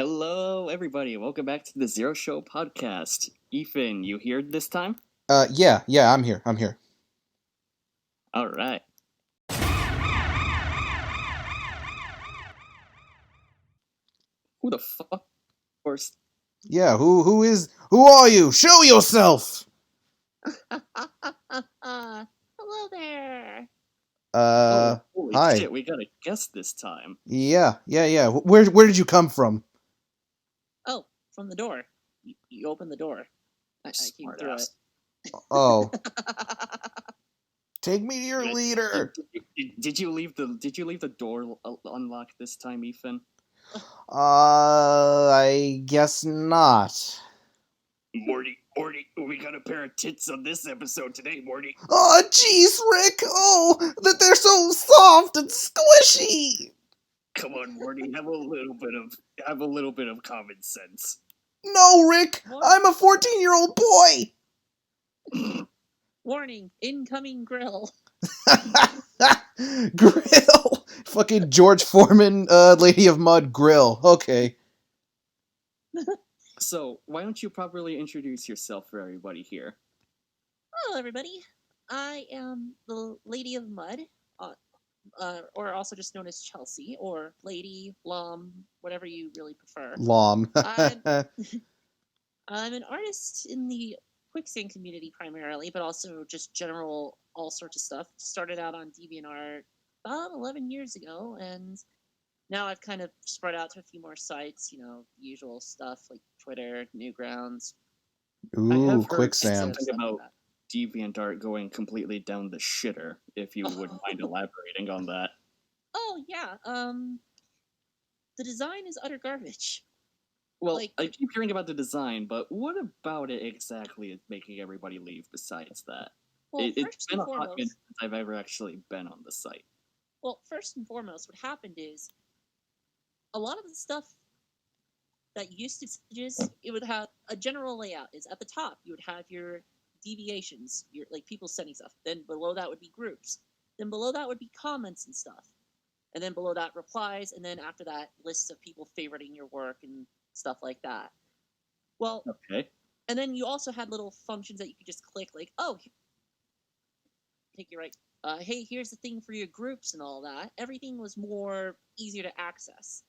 Hello, everybody. Welcome back to the Zero Show podcast. Ethan, you here this time? Yeah, I'm here. All right. Who the fuck? Of course. Yeah, who are you? Show yourself! Hello there. Holy Hi. shit, we got a guest this time. Yeah. Where did you come from? Oh, from the door. You opened the door. I came through it. Oh. Take me to your leader! Did you leave the door unlocked this time, Ethan? I guess not. Morty, we got a pair of tits on this episode today, Morty. Oh, jeez, Rick! Oh, that they're so soft and squishy! Come on, Morty, have a little bit of common sense. No, Rick! What? I'm a 14-year-old boy! Warning, incoming grill. Grill! Fucking George Foreman, Lady of Mud grill. Okay. So, why don't you properly introduce yourself for everybody here? Hello, everybody. I am the Lady of Mud, or also just known as Chelsea, or Lady, Lom, whatever you really prefer. Lom. I'm an artist in the quicksand community primarily, but also just general all sorts of stuff. Started out on DeviantArt about 11 years ago, and now I've kind of spread out to a few more sites, usual stuff like Twitter, Newgrounds. I have Ooh, heard quicksand. something about DeviantArt going completely down the shitter, if you would mind elaborating on that. Oh, yeah. The design is utter garbage. Well, I keep hearing about the design, but what about it exactly is making everybody leave besides that? Well, It's been a hot minute since I've ever actually been on the site. Well, first and foremost, what happened is a lot of the stuff that used to just it would have a general layout. Is at the top you would have your deviations, your like people sending stuff. Then below that would be groups. Then below that would be comments and stuff. And then below that replies, and then after that lists of people favoriting your work and stuff like that. Well, okay. And then you also had little functions that you could just click, like, oh, take you right. Hey, here's the thing for your groups and all that. Everything was more easier to access.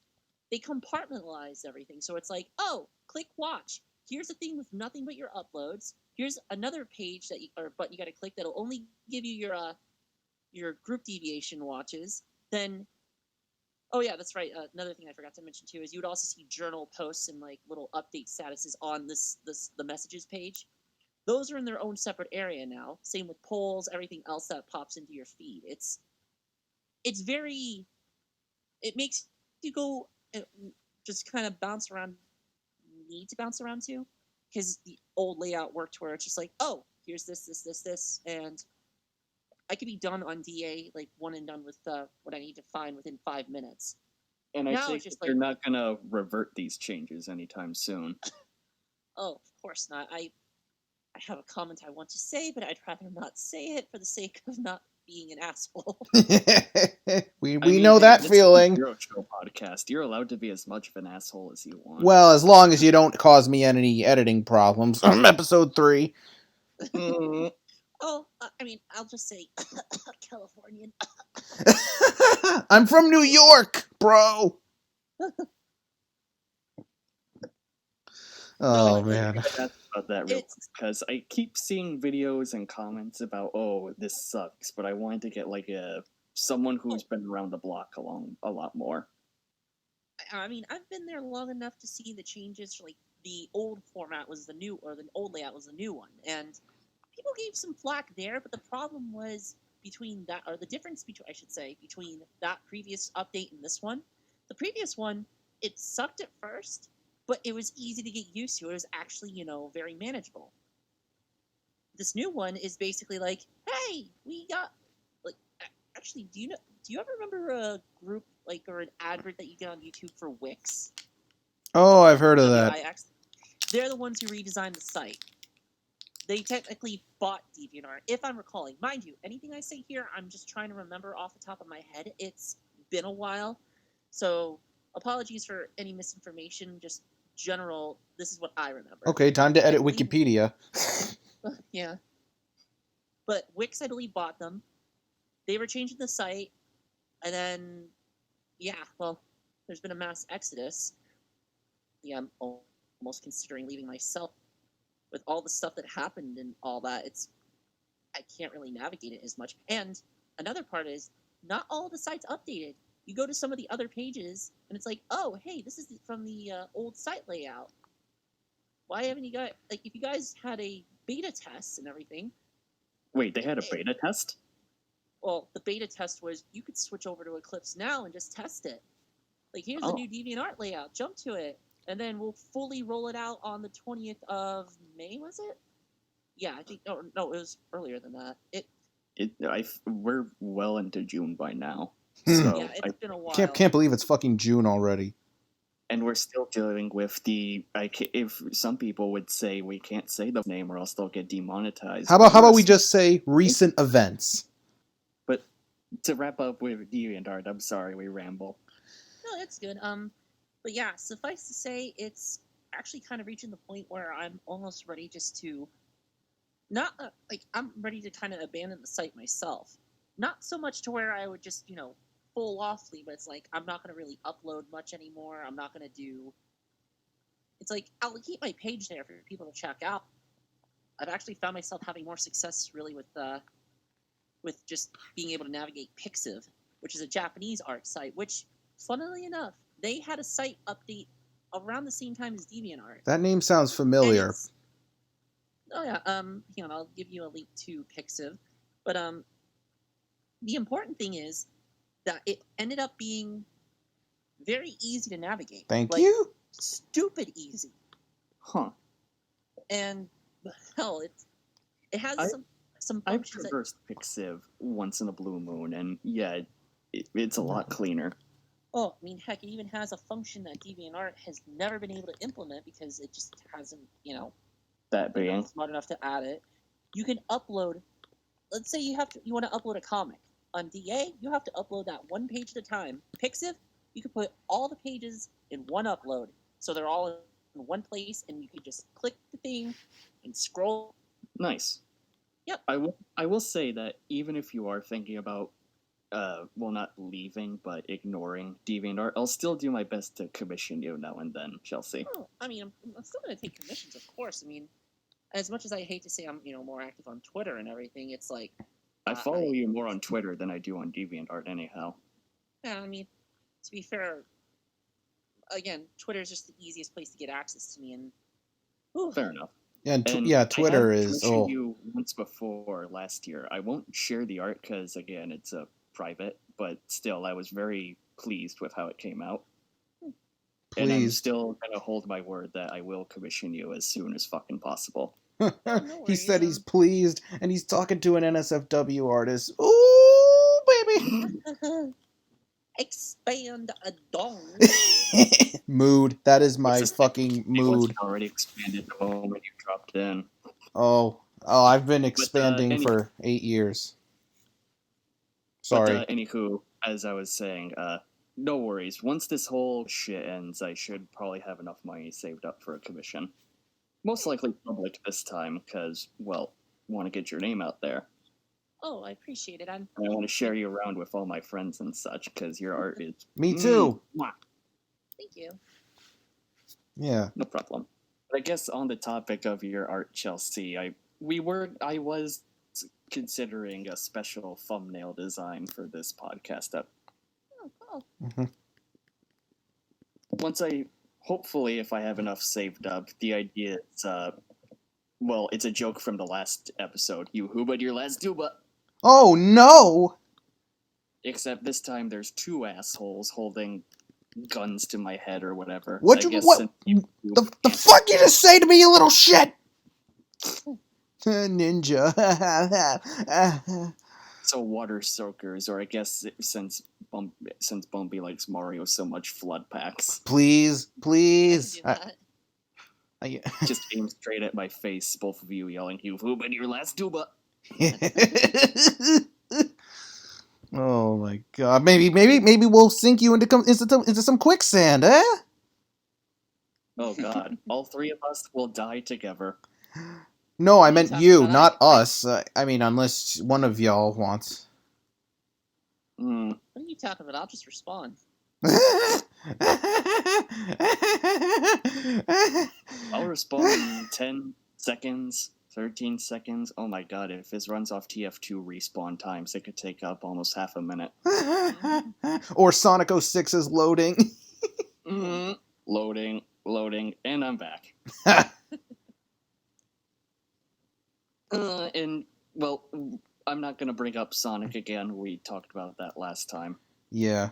They compartmentalized everything, so it's like, oh, click watch. Here's the thing with nothing but your uploads. Here's another page or button you got to click that'll only give you your group deviation watches. Then, oh yeah, that's right. Another thing I forgot to mention too is you would also see journal posts and like little update statuses on the messages page. Those are in their own separate area now. Same with polls, everything else that pops into your feed. It makes you go and just kind of bounce around. Need to bounce around to, because the old layout worked where it's just like, oh, here's this, and I could be done on DA, like one and done with what I need to find within 5 minutes. And I think you're not gonna revert these changes anytime soon. Oh, of course not. I have a comment I want to say, but I'd rather not say it for the sake of not being an asshole. we know that feeling. Zero Show podcast. You're allowed to be as much of an asshole as you want. Well, as long as you don't cause me any editing problems. Episode 3. Oh, I mean, I'll just say Californian. I'm from New York, bro. Oh, man. About that real quick, because I keep seeing videos and comments about, oh, this sucks, but I wanted to get like someone who's been around the block a lot more. I mean, I've been there long enough to see the changes. Like the old format was the new, or the old layout was the new one, and people gave some flack there. But the problem was between that, or the difference between, I should say, between that previous update and this one. The previous one, it sucked at first, but it was easy to get used to. It was actually, very manageable. This new one is basically like, hey, we got, like, actually, do you ever remember a group, like, or an advert that you get on YouTube for Wix? Oh, I've heard of that. They're the ones who redesigned the site. They technically bought DeviantArt, if I'm recalling. Mind you, anything I say here, I'm just trying to remember off the top of my head. It's been a while. So apologies for any misinformation. Just general. This is what I remember. Okay, time to edit I believe- Wikipedia. Yeah. But Wix, I believe, bought them. They were changing the site, and then, yeah, well, there's been a mass exodus. Yeah, I'm almost considering leaving myself with all the stuff that happened and all that. I can't really navigate it as much. And another part is not all the sites updated. You go to some of the other pages, and it's like, oh, hey, this is from the old site layout. Why haven't you guys, like, if you guys had a beta test and everything, Wait, they had a beta test? well, the beta test was you could switch over to Eclipse now and just test it. Like, here's the Oh. new DeviantArt layout. Jump to it. And then we'll fully roll it out on the 20th of May, was it? Yeah, I think. Oh, no, it was earlier than that. We're well into June by now. Hmm. So Yeah, it's been a while. Can't believe it's fucking June already. and we're still dealing with if some people would say we can't say the name or else they'll get demonetized. How about we just say recent events? But to wrap up with DeviantArt, I'm sorry we ramble. No, that's good. But yeah, suffice to say, it's actually kind of reaching the point where I'm almost ready just to not I'm ready to kind of abandon the site myself. Not so much to where I would just full off leave, but it's like I'm not going to really upload much anymore. I'm not going to do. It's like I'll keep my page there for people to check out. I've actually found myself having more success really with just being able to navigate Pixiv, which is a Japanese art site. Which, funnily enough, they had a site update around the same time as DeviantArt. That name sounds familiar. Oh yeah, hang on, I'll give you a link to Pixiv. But the important thing is that it ended up being very easy to navigate. Thank Like, you. Stupid easy. Huh. And hell, it has some I've functions that, traversed Pixiv once in a blue moon, and yeah, it's a lot cleaner. oh, I mean, heck, it even has a function that DeviantArt has never been able to implement because it just hasn't, That they're being, not smart enough to add it. You can upload. Let's say you want to upload a comic on DA. You have to upload that one page at a time. Pixiv, you can put all the pages in one upload, so they're all in one place, and you can just click the thing and scroll. nice. Yep. I will say that even if you are thinking about, not leaving, but ignoring DeviantArt, I'll still do my best to commission you now and then, Chelsea. Oh, I mean, I'm still going to take commissions, of course. I mean, as much as I hate to say I'm more active on Twitter and everything, it's like I follow you more on Twitter than I do on DeviantArt anyhow. yeah. I mean, to be fair, again, Twitter is just the easiest place to get access to me, and whew, Fair enough. Yeah, and And Twitter I have is commissioned you once before last year. I won't share the art because again, it's a private. But still, I was very pleased with how it came out. And I'm Pleased. still gonna hold my word that I will commission you as soon as fucking possible. no He worries, said he's pleased, and he's talking to an NSFW artist. Ooh, baby. expand a dong. Mood. That is my It's just- fucking It was mood. already expanded the moment you dropped in. Oh, I've been expanding any- for 8 years. Sorry. But anywho, as I was saying, no worries. Once this whole shit ends, I should probably have enough money saved up for a commission. Most likely public this time, because, well, want to get your name out there. Oh, I appreciate it. And I want to share you around with all my friends and such, because your art is... Me too. Mwah. Thank you. Yeah. No problem. But I guess on the topic of your art, Chelsea, I was considering a special thumbnail design for this podcast. Oh, cool. Mhm. Hopefully, if I have enough saved up, the idea is, it's a joke from the last episode. You hooba'd your last dooba. Oh no! Except this time there's two assholes holding guns to my head or whatever. What I you- guess what- since you The fuck you just say to me, you little shit? Ninja. So water soakers, or I guess since Bumpy likes Mario so much, flood packs. Please. I can do that. Just aim straight at my face, both of you yelling, "You've hooba'd your last dooba." Oh my god. Maybe we'll sink you into some quicksand, eh? Oh god, all three of us will die together. No, I What are you meant talking you, about? not us. I mean, unless one of y'all wants. Hmm. What are you talking about? I'll just respond. I'll respond in 10 seconds, 13 seconds. Oh my god, if this runs off TF2 respawn times, it could take up almost half a minute. Or Sonic 06 is loading. Loading, and I'm back. And, well, I'm not gonna bring up Sonic again. We talked about that last time. Yeah.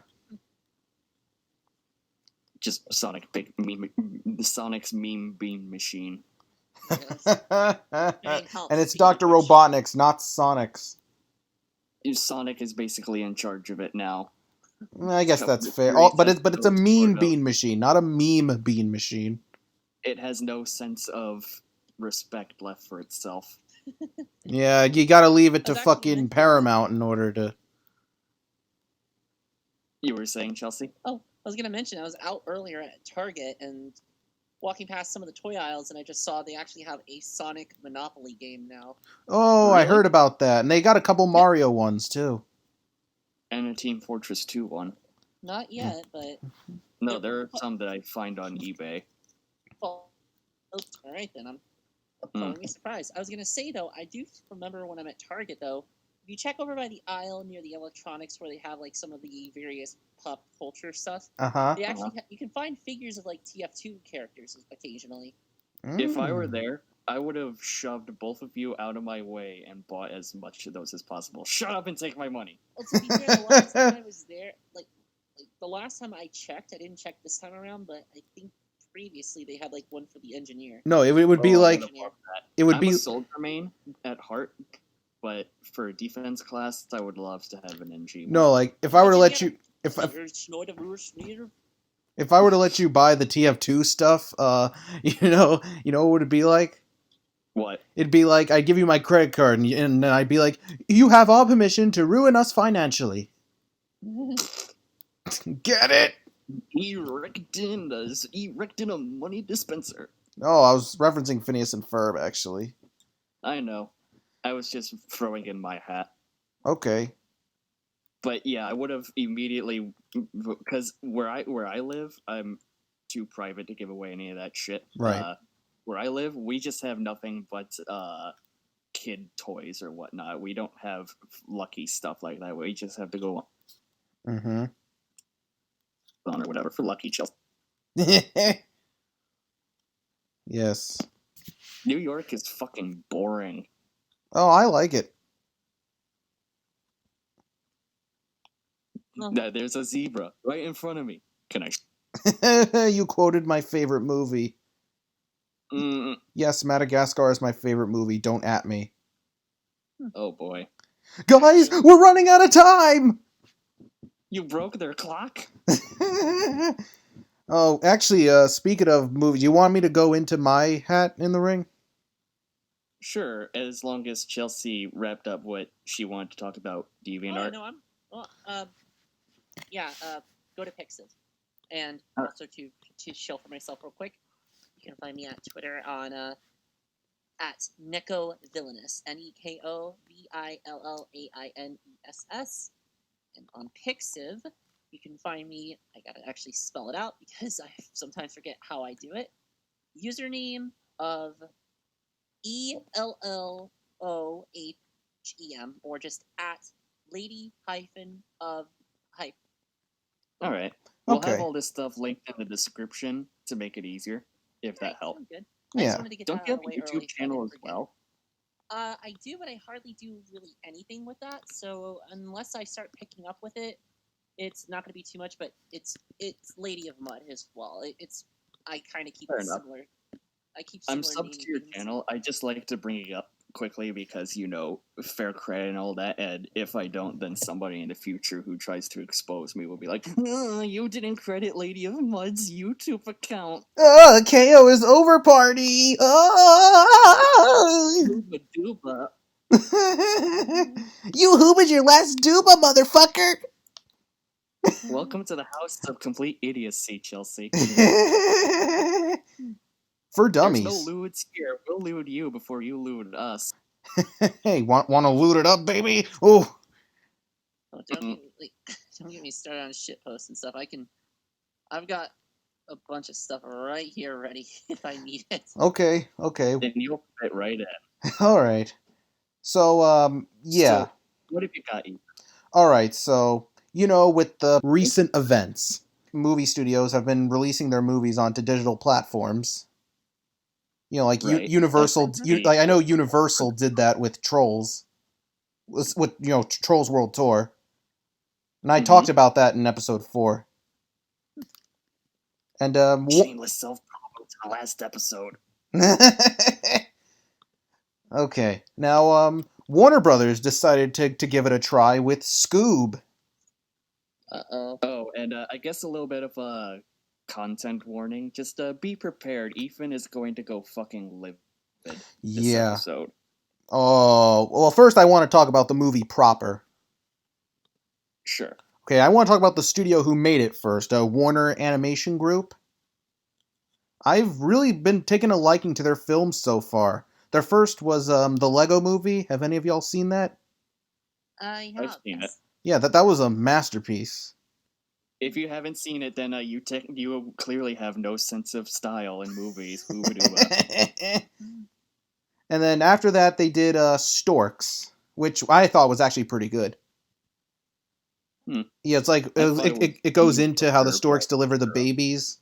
Just Sonic's meme beam machine. Yes. And it's Dr. Robotnik's, not Sonic's. Sonic is basically in charge of it now. I guess that's fair. But it's a mean bean machine, not a meme bean machine. It has no sense of respect left for itself. Yeah, you gotta leave it to That's actually fucking meant- Paramount in order to... You were saying, Chelsea? Oh, I was gonna mention I was out earlier at Target and walking past some of the toy aisles, and I just saw they actually have a Sonic Monopoly game now. Oh, I Really? heard about that. And they got a couple Mario ones, too. And a Team Fortress 2 one. Not yet, but No, there are some that I find on eBay. well, all right then. I'm totally surprised. I was gonna say though, I do remember when I'm at Target though. If you check over by the aisle near the electronics where they have like some of the various pop culture stuff, Uh-huh. they actually you can find figures of like TF2 characters occasionally. If I were Mm. there, I would have shoved both of you out of my way and bought as much of those as possible. Shut up and take my money. Well, to be fair, the last time I was there, like the last time I checked, I didn't check this time around, but I think previously they had like one for the engineer. No, it would be Oh, like... Engineer. It would I'm be... a soldier main at heart, but for defense class, I would love to have an NG. No, like, if I were to let you... If I were to let you buy the TF2 stuff, you know what would it be like? What? It'd be like, I'd give you my credit card, and then I'd be like, you have all permission to ruin us financially. Get it? Erected in a money dispenser. Oh, I was referencing Phineas and Ferb, actually. I know. I was just throwing in my hat. Okay. But yeah, I would have immediately, because where I live, I'm too private to give away any of that shit. Right. Where I live, we just have nothing but kid toys or whatnot. We don't have lucky stuff like that. We just have to go Mm-hmm. on or whatever for Lucky Chelsea. Yes. New York is fucking boring. Oh, I like it. Oh. There's a zebra right in front of me. Can I? You quoted my favorite movie. Yes, Madagascar is my favorite movie. Don't at me. Oh boy. Guys, we're running out of time! You broke their clock? Oh, actually, speaking of movies, you want me to go into my hat in the ring? Sure, as long as Chelsea wrapped up what she wanted to talk about DeviantArt. no, go to Pixiv. And also to show for myself real quick, you can find me at Twitter on at Neko Villainess, NEKOVILLAINESS. And on Pixiv, you can find me, I gotta actually spell it out because I sometimes forget how I do it. Username of ELLOHEM, or just at lady-of hype. Alright. We'll have Okay. all this stuff linked in the description to make it easier, if that helps. Good. Yeah. I just wanted to get Don't that you out have of a the way YouTube early so I channel didn't as forget. well? I do, but I hardly do really anything with that. So unless I start picking up with it, it's not going to be too much. But it's Lady of Mud as well. I kind of keep Fair it enough. similar. I'm subbed to your channel. I just like to bring it up quickly because, fair credit and all that. And if I don't, then somebody in the future who tries to expose me will be like, you didn't credit Lady of Mud's YouTube account. Cayo is over party! Oh! Dooba dooba. Yoo-hoo is your last Duba, motherfucker! Welcome to the house of complete idiocy, Chelsea. For There's no dummies. lewds here. We'll lewd you before you lewd us. Hey, want to loot it up, baby? Oh, Oh, don't get me started on shitposts and stuff. I've got a bunch of stuff right here ready if I need it. okay. Then you'll fit right in. All right. So, yeah. So, what have you got? All right. So, with the recent events, movie studios have been releasing their movies onto digital platforms. Like Right. Universal. I know Universal did that with Trolls. With Trolls World Tour, and I talked about that in episode 4. And shameless self-promo to the last episode. Okay, now Warner Brothers decided to give it a try with Scoob. Uh-oh. Oh, and I guess a little bit of a content warning. Just be prepared. Ethan is going to go fucking livid this episode. Oh, well, first I want to talk about the movie proper. Sure. Okay, I want to talk about the studio who made it first, Warner Animation Group. I've really been taking a liking to their films so far. Their first was the Lego Movie. Have any of y'all seen that? I have. I've seen it. Yeah, that was a masterpiece. If you haven't seen it, then you clearly have no sense of style in movies. And then after that, they did Storks, which I thought was actually pretty good. Yeah, it's like it goes into how the storks deliver the babies.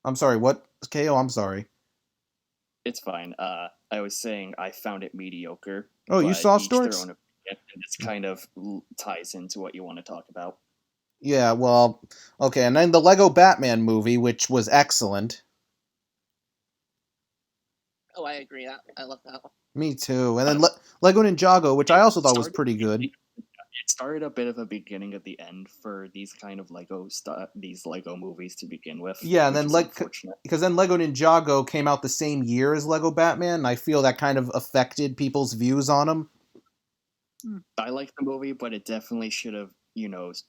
I'm sorry, what? Cayo, I'm sorry. It's fine. I was saying I found it mediocre. Oh, you saw Storks? Their own opinion, and this kind of ties into what you want to talk about. Yeah, well, okay, and then the Lego Batman movie, which was excellent. Oh, I agree. I love that one. Me too. And then Lego Ninjago, which I also thought was pretty good. It started a bit of a beginning at the end for these kind of these Lego movies to begin with. Yeah, and then because then Lego Ninjago came out the same year as Lego Batman, and I feel that kind of affected people's views on him. I like the movie, but it definitely should have,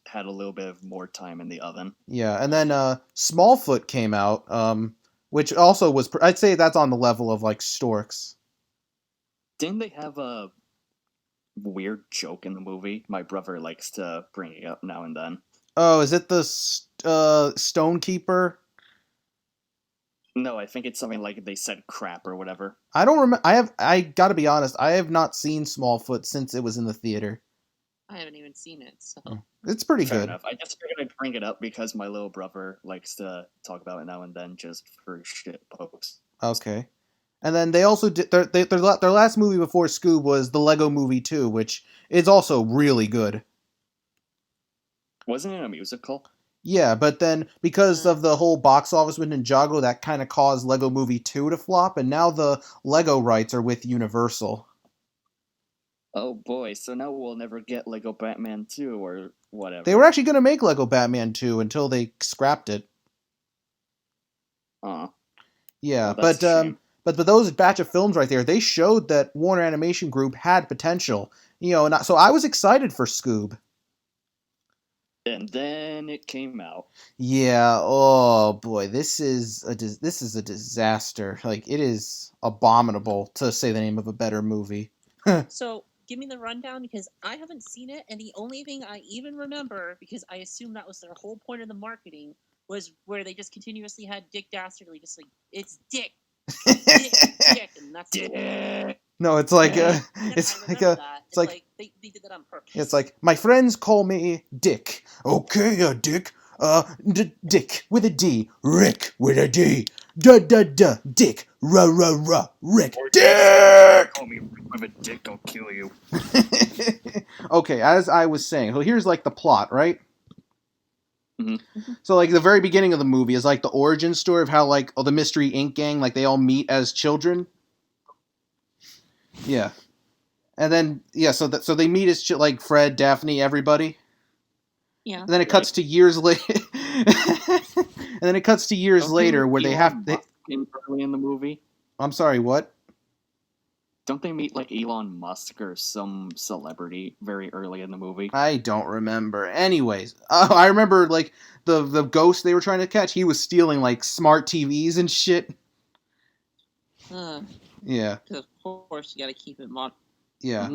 had a little bit of more time in the oven. Yeah, and then Smallfoot came out, which also was, I'd say that's on the level of like Storks. Didn't they have a weird joke in the movie? My brother likes to bring it up now and then. Oh, is it the Stonekeeper? No, I think it's something like they said crap or whatever. I don't remember. I gotta be honest, I have not seen Smallfoot since it was in the theater. I haven't even seen it, so it's pretty Fair good. Enough. I just figured I'd bring it up because my little brother likes to talk about it now and then just for shit posts. Okay. And then they also did their last movie before Scoob was the Lego Movie 2, which is also really good. Wasn't it a musical? Yeah, but then because of the whole box office with Ninjago, that kind of caused Lego Movie 2 to flop, and now the Lego rights are with Universal. Oh boy, so now we'll never get Lego Batman 2 or whatever. They were actually going to make Lego Batman 2 until they scrapped it. Yeah, well, but those batch of films right there, they showed that Warner Animation Group had potential. So I was excited for Scoob. And then it came out. Yeah, oh boy, this is a disaster. Like, it is abominable, to say the name of a better movie. So, give me the rundown, because I haven't seen it, and the only thing I even remember, because I assume that was their whole point of the marketing, was where they just continuously had Dick Dastardly, just like, it's Dick, Dick, and that's Dick. No, it's like they did that on purpose. It's like, my friends call me Dick. Okay, Dick. Dick with a D. Rick with a D. Da. Dick. Ra. Rick. Dick! Call me Rick with a dick, I'll kill you. Okay, as I was saying, so here's like the plot, right? Mm-hmm. So like the very beginning of the movie is like the origin story of how like the Mystery Inc. gang, like they all meet as children. Yeah. And then, so they meet as like Fred, Daphne, everybody. Yeah. And then it cuts to years later. And then it cuts to years later where they have... early in the movie. I'm sorry, what? Don't they meet like Elon Musk or some celebrity very early in the movie? I don't remember. Anyways, I remember like the ghost they were trying to catch. He was stealing like smart TVs and shit. Yeah, Because of course you gotta keep it yeah.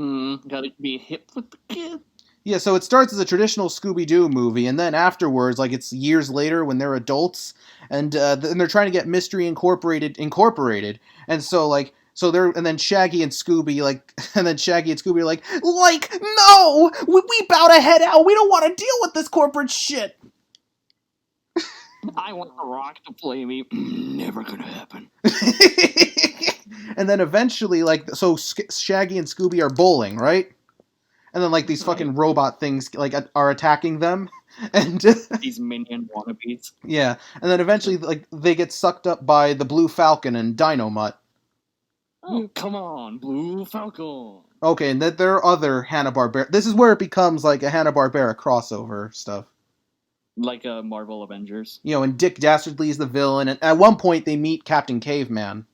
Gotta be hip with the kid. Yeah, so it starts as a traditional Scooby-Doo movie, and then afterwards, like it's years later when they're adults, and then they're trying to get Mystery Incorporated, and so they're, and then Shaggy and Scooby are like, no, we bow to head out. We don't want to deal with this corporate shit. I want The Rock to play me. Never gonna happen. And then eventually, like, so Shaggy and Scooby are bowling, right? And then like these fucking robot things like are attacking them, and these minion wannabes. Yeah, and then eventually like they get sucked up by the Blue Falcon and Dynamite. Oh, Come on, Blue Falcon. Okay, and that there are other Hanna-Barbera. This is where it becomes like a Hanna-Barbera crossover stuff. Like a Marvel Avengers. You know, and Dick Dastardly is the villain, and at one point they meet Captain Caveman.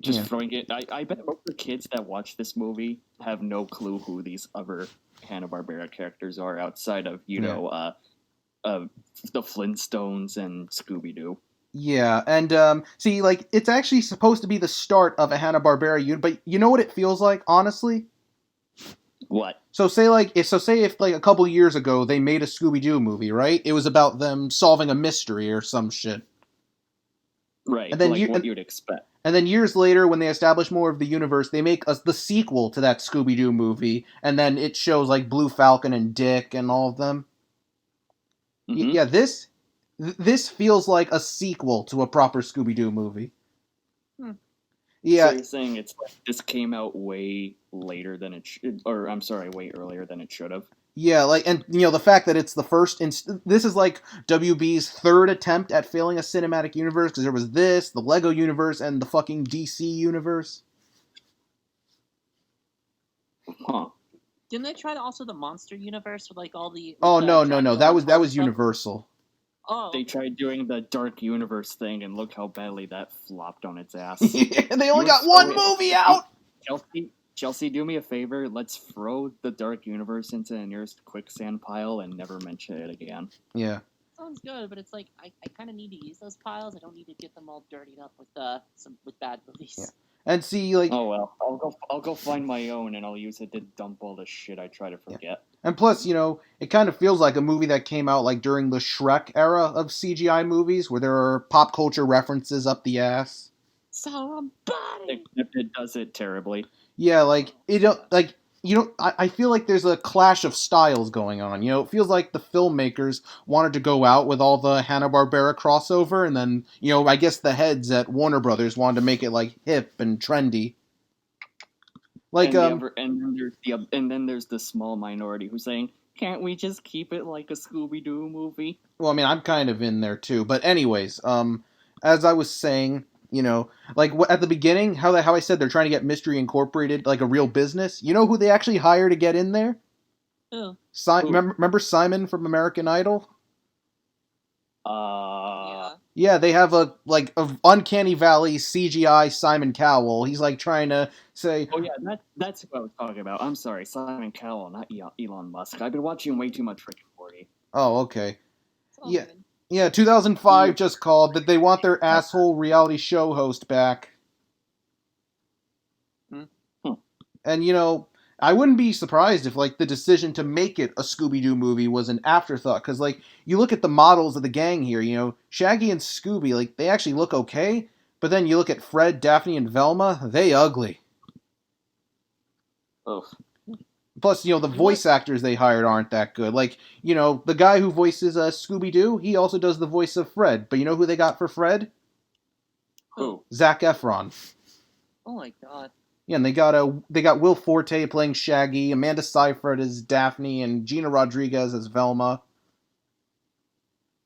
Just throwing it. I bet most of the kids that watch this movie have no clue who these other Hanna-Barbera characters are outside of, the Flintstones and Scooby-Doo. Yeah, and see, like, it's actually supposed to be the start of a Hanna-Barbera unit, but you know what it feels like, honestly? What? So say if like a couple years ago they made a Scooby-Doo movie, right? It was about them solving a mystery or some shit. Right, and then what you'd expect. And then years later, when they establish more of the universe, they make the sequel to that Scooby-Doo movie, and then it shows like Blue Falcon and Dick and all of them. Mm-hmm. Yeah, this feels like a sequel to a proper Scooby-Doo movie. Yeah. So you're saying it's like this came out way later than it should, or I'm sorry, way earlier than it should have. Yeah, like, and you know, the fact that it's the first, this is like WB's third attempt at failing a cinematic universe, because there was this, the Lego universe, and the fucking DC universe. Huh. Didn't they try also the monster universe with like all the? Oh the no, that was Universal. Oh, They tried doing the Dark Universe thing, and look how badly that flopped on its ass. Yeah, they only got one movie out. Chelsea, do me a favor. Let's throw the Dark Universe into the nearest quicksand pile and never mention it again. Yeah. Sounds good, but it's like I kind of need to use those piles. I don't need to get them all dirtied up with with bad movies. Yeah. And see, like, oh well, I'll go find my own, and I'll use it to dump all the shit I try to forget. Yeah. And plus, you know, it kind of feels like a movie that came out like during the Shrek era of CGI movies, where there are pop culture references up the ass. Somebody. It does it terribly. Yeah, like I feel like there's a clash of styles going on. You know, it feels like the filmmakers wanted to go out with all the Hanna-Barbera crossover, and then, you know, I guess the heads at Warner Brothers wanted to make it like hip and trendy. Like and then there's the small minority who's saying, "Can't we just keep it like a Scooby-Doo movie?" Well, I mean, I'm kind of in there too. But anyways, as I was saying, you know, like at the beginning, how I said they're trying to get Mystery Incorporated like a real business. You know who they actually hire to get in there? Who? Remember Simon from American Idol? Yeah. Yeah, they have a Uncanny Valley CGI Simon Cowell. He's like trying to say, "Oh yeah, that's who I was talking about." I'm sorry, Simon Cowell, not Elon Musk. I've been watching way too much Rick and Morty. Oh, okay. Yeah. Good. Yeah, 2005 just called that they want their asshole reality show host back. And, you know, I wouldn't be surprised if, like, the decision to make it a Scooby-Doo movie was an afterthought. Because, like, you look at the models of the gang here, you know, Shaggy and Scooby, like, they actually look okay. But then you look at Fred, Daphne, and Velma, they ugly. Ugh. Plus, you know, the voice actors they hired aren't that good. Like, you know, the guy who voices Scooby-Doo, he also does the voice of Fred. But you know who they got for Fred? Who? Zac Efron. Oh my god. Yeah, and they got Will Forte playing Shaggy, Amanda Seyfried as Daphne, and Gina Rodriguez as Velma.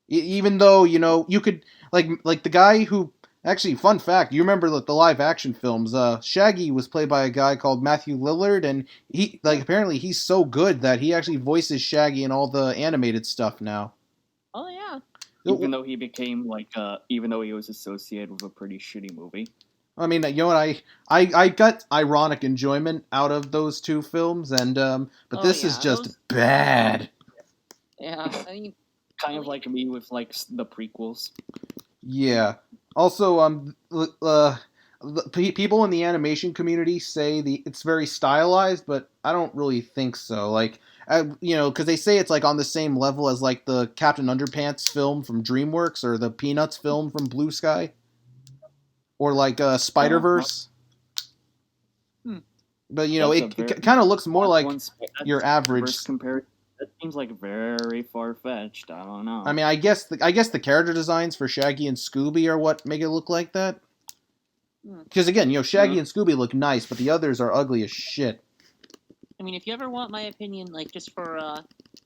Even though, you know, you could like the guy who actually, fun fact, you remember the live action films? Shaggy was played by a guy called Matthew Lillard, and he apparently he's so good that he actually voices Shaggy in all the animated stuff now. Oh yeah. Even though he became even though he was associated with a pretty shitty movie. I mean, you know what? I got ironic enjoyment out of those two films, and but this is just bad. Yeah, I mean, kind of like me with the prequels. Yeah. Also, people in the animation community say it's very stylized, but I don't really think so. Like, because they say it's like on the same level as like the Captain Underpants film from DreamWorks or the Peanuts film from Blue Sky, or like Spider-Verse. But it kind of looks more like your average. That seems like very far fetched. I don't know. I mean, I guess the character designs for Shaggy and Scooby are what make it look like that. Because again, Shaggy and Scooby look nice, but the others are ugly as shit. I mean, if you ever want my opinion, like just for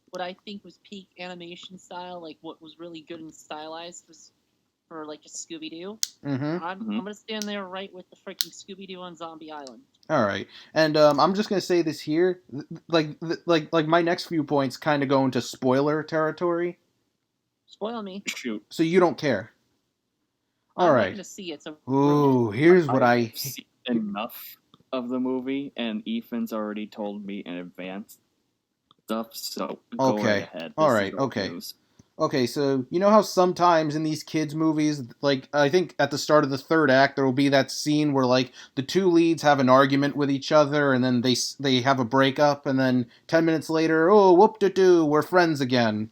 what I think was peak animation style, like what was really good and stylized was for like just Scooby Doo. I'm gonna stand there right with the freaking Scooby Doo on Zombie Island. All right, and I'm just gonna say this here, like my next few points kind of go into spoiler territory. Spoil me. Shoot. So you don't care. All I'm right. not gonna see it. So ooh, here's what I've seen enough of the movie, and Ethan's already told me in advance stuff. So go right ahead. All right. Okay. Okay, so you know how sometimes in these kids' movies, like I think at the start of the third act, there will be that scene where like the two leads have an argument with each other, and then they have a breakup, and then 10 minutes later, oh whoop-de-doo, we're friends again.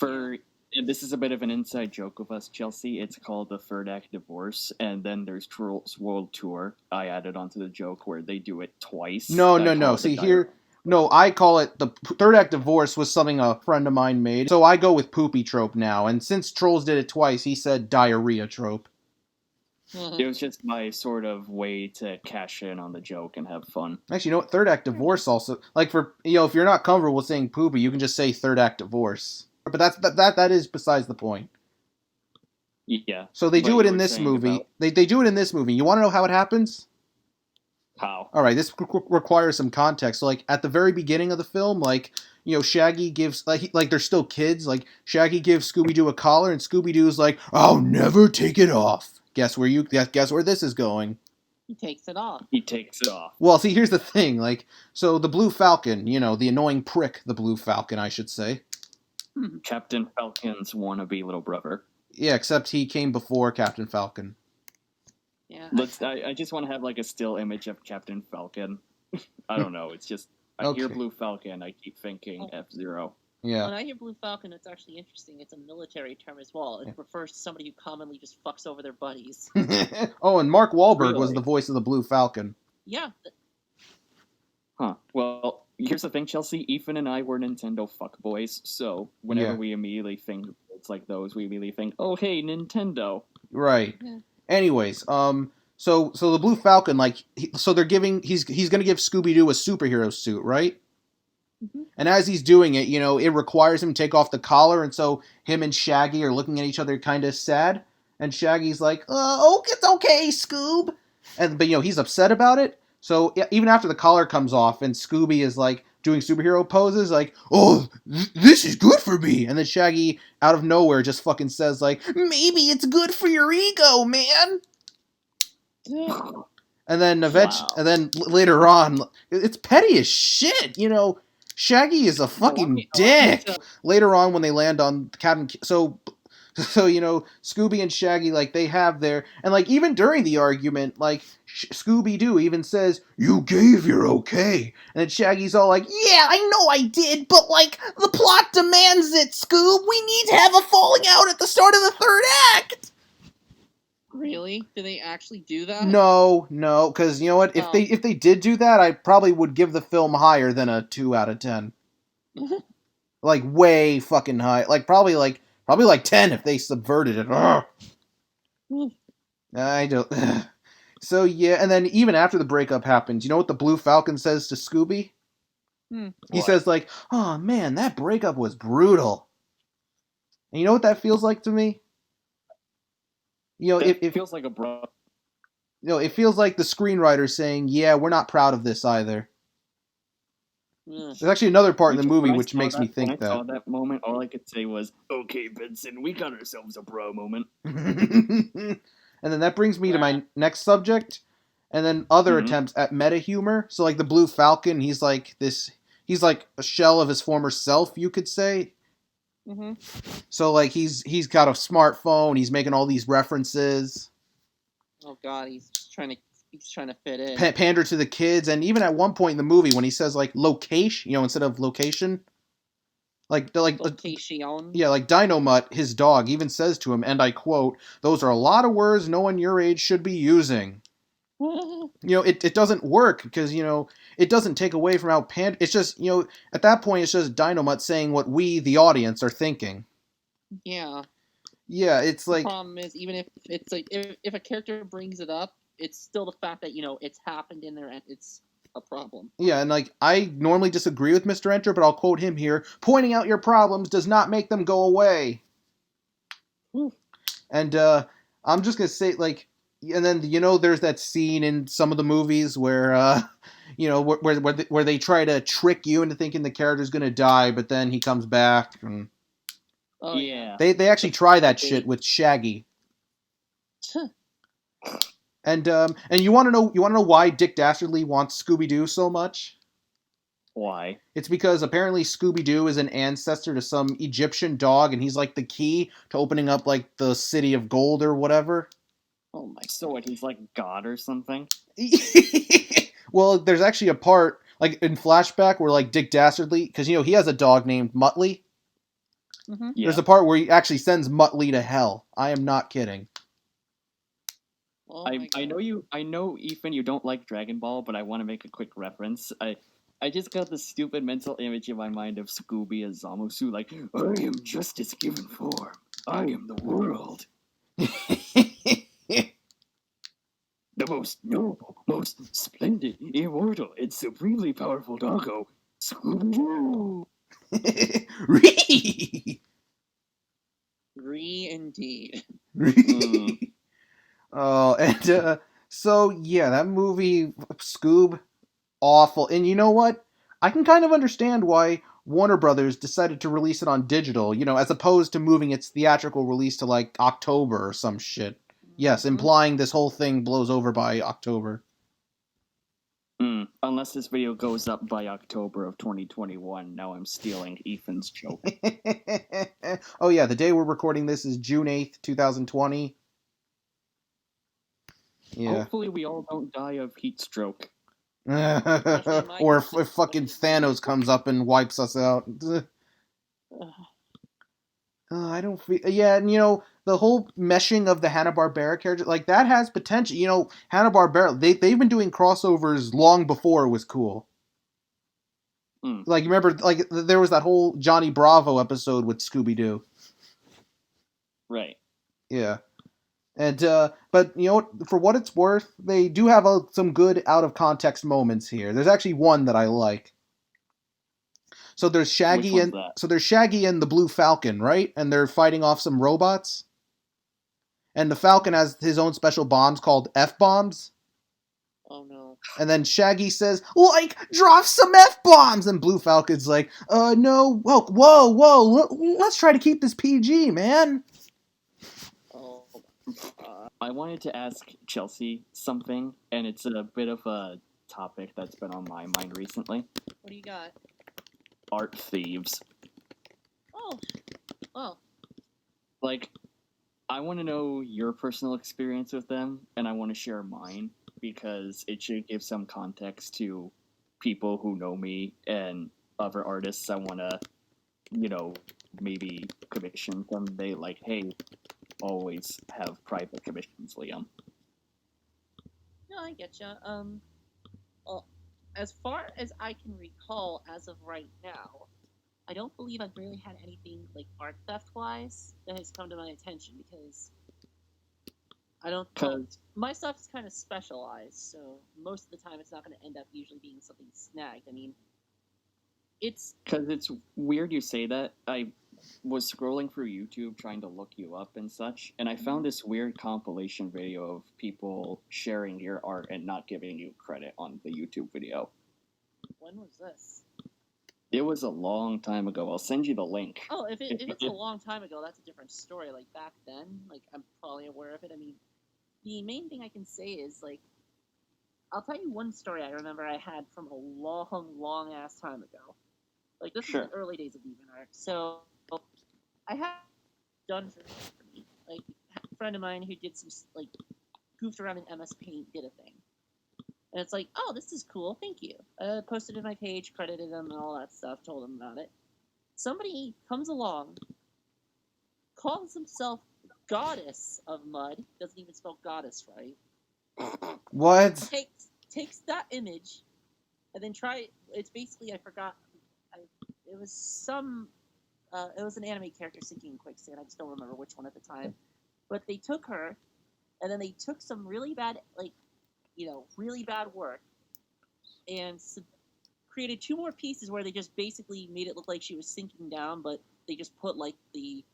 This is a bit of an inside joke of us, Chelsea. It's called the Third Act Divorce, and then there's Trolls World Tour. I added onto the joke where they do it twice. No. See here. No, I call it the Third Act Divorce was something a friend of mine made. So I go with poopy trope now. And since Trolls did it twice, he said diarrhea trope. It was just my sort of way to cash in on the joke and have fun. Actually, you know what? Third Act Divorce also, like for, if you're not comfortable with saying poopy, you can just say Third Act Divorce. But that is besides the point. Yeah. So they do it in this movie. They do it in this movie. You want to know how it happens? How? All right, this requires some context. So, like at the very beginning of the film, like Shaggy gives like they're still kids. Like Shaggy gives Scooby Doo a collar, and Scooby Doo's like, "I'll never take it off." Guess where this is going? He takes it off. Well, see, here's the thing. Like, so the Blue Falcon, the annoying prick, the Blue Falcon, I should say. Captain Falcon's wannabe little brother. Yeah, except he came before Captain Falcon. Yeah. I just want to have like a still image of Captain Falcon. I don't know. It's just I hear Blue Falcon, I keep thinking F-Zero. Yeah. When I hear Blue Falcon, it's actually interesting. It's a military term as well. It refers to somebody who commonly just fucks over their buddies. Oh, and Mark Wahlberg was the voice of the Blue Falcon. Yeah. Huh. Well, here's the thing, Chelsea. Ethan and I were Nintendo fuckboys, so whenever we immediately think it's like those, we immediately think, oh, hey, Nintendo. Right. Yeah. Anyways, so the Blue Falcon, he's gonna give Scooby-Doo a superhero suit, right? Mm-hmm. And as he's doing it, it requires him to take off the collar, and so him and Shaggy are looking at each other kind of sad, and Shaggy's like, oh, it's okay, Scoob. But he's upset about it, so even after the collar comes off, and Scooby is like doing superhero poses, like, oh, this is good for me, and then Shaggy, out of nowhere, just fucking says, like, maybe it's good for your ego, man. And then and then later on, it's petty as shit. Shaggy is a fucking dick. Later on, when they land on Captain, so Scooby and Shaggy, they have their, and even during the argument, Scooby Doo even says, "You gave your okay," and then Shaggy's all like, "Yeah, I know I did, but the plot demands it, Scoob. We need to have a falling out at the start of the third act." Really? Do they actually do that? No, because you know what? If they did do that, I probably would give the film higher than a 2 out of 10. Way fucking high. Probably 10 if they subverted it. I don't. So yeah, and then even after the breakup happens, you know what the Blue Falcon says to Scooby? He says "Oh man, that breakup was brutal." And you know what that feels like to me? It feels like a bro. It feels like the screenwriter saying, "Yeah, we're not proud of this either." Ugh. There's actually another part in the movie When I which saw makes me that- when think I saw that. that moment, all I could say was, "Okay, Vincent, we got ourselves a bro moment." And then that brings me to my next subject, and then other Mhm. attempts at meta humor. So like the Blue Falcon, he's like a shell of his former self, you could say. Mm-hmm. So like he's got a smartphone, he's making all these references, Oh God, he's trying to fit in. pander to the kids, and even at one point in the movie when he says like location, instead of location, like Location. yeah, like Dynamut, his dog, even says to him, and I quote, "Those are a lot of words no one your age should be using." It doesn't work because, it doesn't take away from how it's just, at that point, it's just Dynamut saying what we, the audience, are thinking. Yeah. Yeah, it's like... The problem is, even if it's like, if a character brings it up, it's still the fact that, it's happened in there and it's a problem. Yeah, and like, I normally disagree with Mr. Enter, but I'll quote him here, "Pointing out your problems does not make them go away." And I'm just gonna say, like, and then there's that scene in some of the movies where where they try to trick you into thinking the character's gonna die, but then he comes back. And Oh yeah. they actually try that shit with Shaggy. And you want to know why Dick Dastardly wants Scooby-Doo so much? Why? It's because apparently Scooby-Doo is an ancestor to some Egyptian dog, and he's like the key to opening up like the City of Gold or whatever. Oh my! So what? He's like God or something? Well, there's actually a part like in flashback where like Dick Dastardly, because he has a dog named Muttley. Mm-hmm. Yeah. There's a part where he actually sends Muttley to hell. I am not kidding. Oh I know, Ethan, you don't like Dragon Ball, but I want to make a quick reference. I just got this stupid mental image in my mind of Scooby as Zamusu, like, "I am justice given form. I am the world. The most noble, most splendid, immortal, and supremely powerful doggo, Scooby-Doo." Indeed. Oh, and so yeah, that movie, Scoob, awful. And you know what? I can kind of understand why Warner Brothers decided to release it on digital, as opposed to moving its theatrical release to like October or some shit. Yes, implying this whole thing blows over by October. Unless this video goes up by October of 2021. Now I'm stealing Ethan's joke. Oh yeah, the day we're recording this is June 8th, 2020. Yeah. Hopefully we all don't die of heat stroke. Or if fucking Thanos comes up and wipes us out. I don't feel... Yeah, and the whole meshing of the Hanna-Barbera character, like, that has potential. Hanna-Barbera, they've been doing crossovers long before it was cool. Like, you remember, like, there was that whole Johnny Bravo episode with Scooby-Doo. Right. Yeah. And, but, for what it's worth, they do have some good out-of-context moments here. There's actually one that I like. So there's Shaggy and the Blue Falcon, right? And they're fighting off some robots. And the Falcon has his own special bombs called F-bombs. Oh no. And then Shaggy says, like, drop some F-bombs! And Blue Falcon's like, no, whoa, let's try to keep this PG, man. Oh. I wanted to ask Chelsea something, and it's a bit of a topic that's been on my mind recently. What do you got? Art thieves. Oh. Like, I want to know your personal experience with them, and I want to share mine, because it should give some context to people who know me and other artists I want to, maybe commission someday. Like, hey, always have private commissions, Liam. No, I getcha. Well, as far as I can recall, as of right now, I don't believe I've really had anything like art theft wise that has come to my attention, because I don't. My stuff is kind of specialized, so most of the time it's not going to end up usually being something snagged. I mean, it's because it's weird you say that. I was scrolling through YouTube trying to look you up and such, and I found this weird compilation video of people sharing your art and not giving you credit on the YouTube video. When was this? It was a long time ago. I'll send you the link. Oh, if it's a long time ago, that's a different story. Like back then, like I'm probably aware of it. I mean, the main thing I can say is like I'll tell you one story I remember I had from a long ass time ago. Like this Sure. is the early days of DeviantArt. So I had done for me. Like a friend of mine who did some like goofed around in MS Paint did a thing. And it's like, oh, this is cool, thank you. Posted it on my page, credited them and all that stuff, told them about it. Somebody comes along, calls himself Goddess of Mud, doesn't even spell goddess right. What? Takes that image, and then it's basically, I forgot, it was some, it was an anime character sinking in quicksand, I just don't remember which one at the time. But they took her, and then they took some really bad, like, really bad work, and created two more pieces where they just basically made it look like she was sinking down, but they just put like the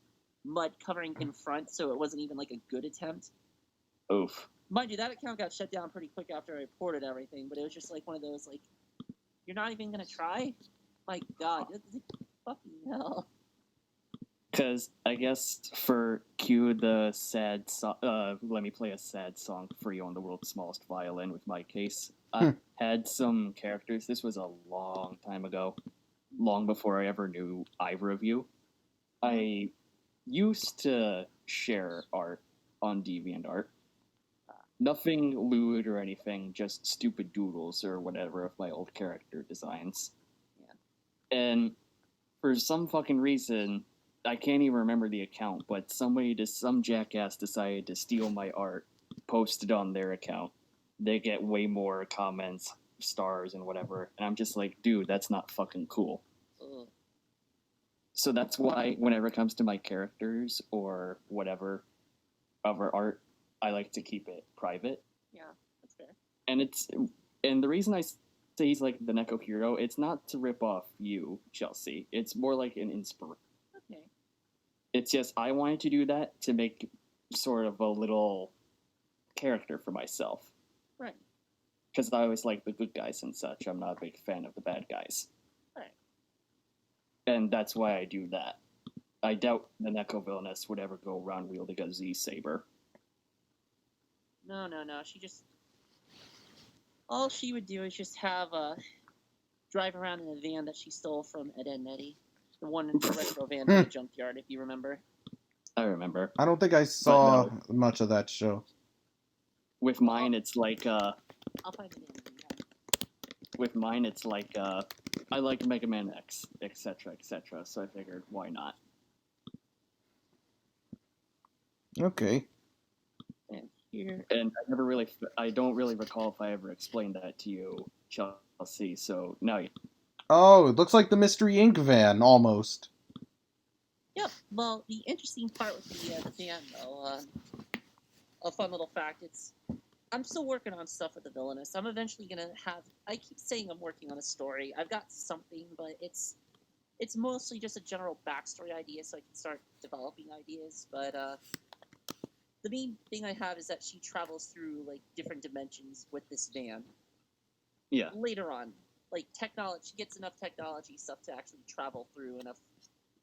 mud covering in front, so it wasn't even like a good attempt. Oof. Mind you, that account got shut down pretty quick after I reported everything, but it was just like one of those like, you're not even gonna try? My God, fucking hell. Because I guess for cue the sad let me play a sad song for you on the world's smallest violin with my case. I had some characters. This was a long time ago, long before I ever knew either of you. I used to share art on DeviantArt. Nothing lewd or anything, just stupid doodles or whatever of my old character designs. Yeah. And for some fucking reason, I can't even remember the account, but some jackass decided to steal my art, post it on their account. They get way more comments, stars, and whatever. And I'm just like, dude, that's not fucking cool. Ugh. So that's why whenever it comes to my characters or whatever other art, I like to keep it private. Yeah, that's fair. And the reason I say he's like the Neko hero, it's not to rip off you, Chelsea. It's more like an inspiration. Okay. It's just I wanted to do that to make sort of a little character for myself. Right. Because I always like the good guys and such. I'm not a big fan of the bad guys. Right. And that's why I do that. I doubt the Neko Villainess would ever go around wielding a Z-Saber. No. She just... All she would do is just have drive around in a van that she stole from Ed and Nettie. The one in the retro van in the junkyard, if you remember. I remember. I don't think I saw much of that show. With mine, it's like, I'll find the name. With mine, it's like, I like Mega Man X, etc., etc., so I figured, why not? Okay. And here... And I don't really recall if I ever explained that to you, Chelsea, so now you... Oh, it looks like the Mystery Inc. van, almost. Yep. Well, the interesting part with the van, though, a fun little fact, I'm still working on stuff with the Villainess. I'm eventually going to have... I keep saying I'm working on a story. I've got something, but it's mostly just a general backstory idea so I can start developing ideas, but the main thing I have is that she travels through, like, different dimensions with this van. Yeah. Later on. Like, technology, she gets enough technology stuff to actually travel through enough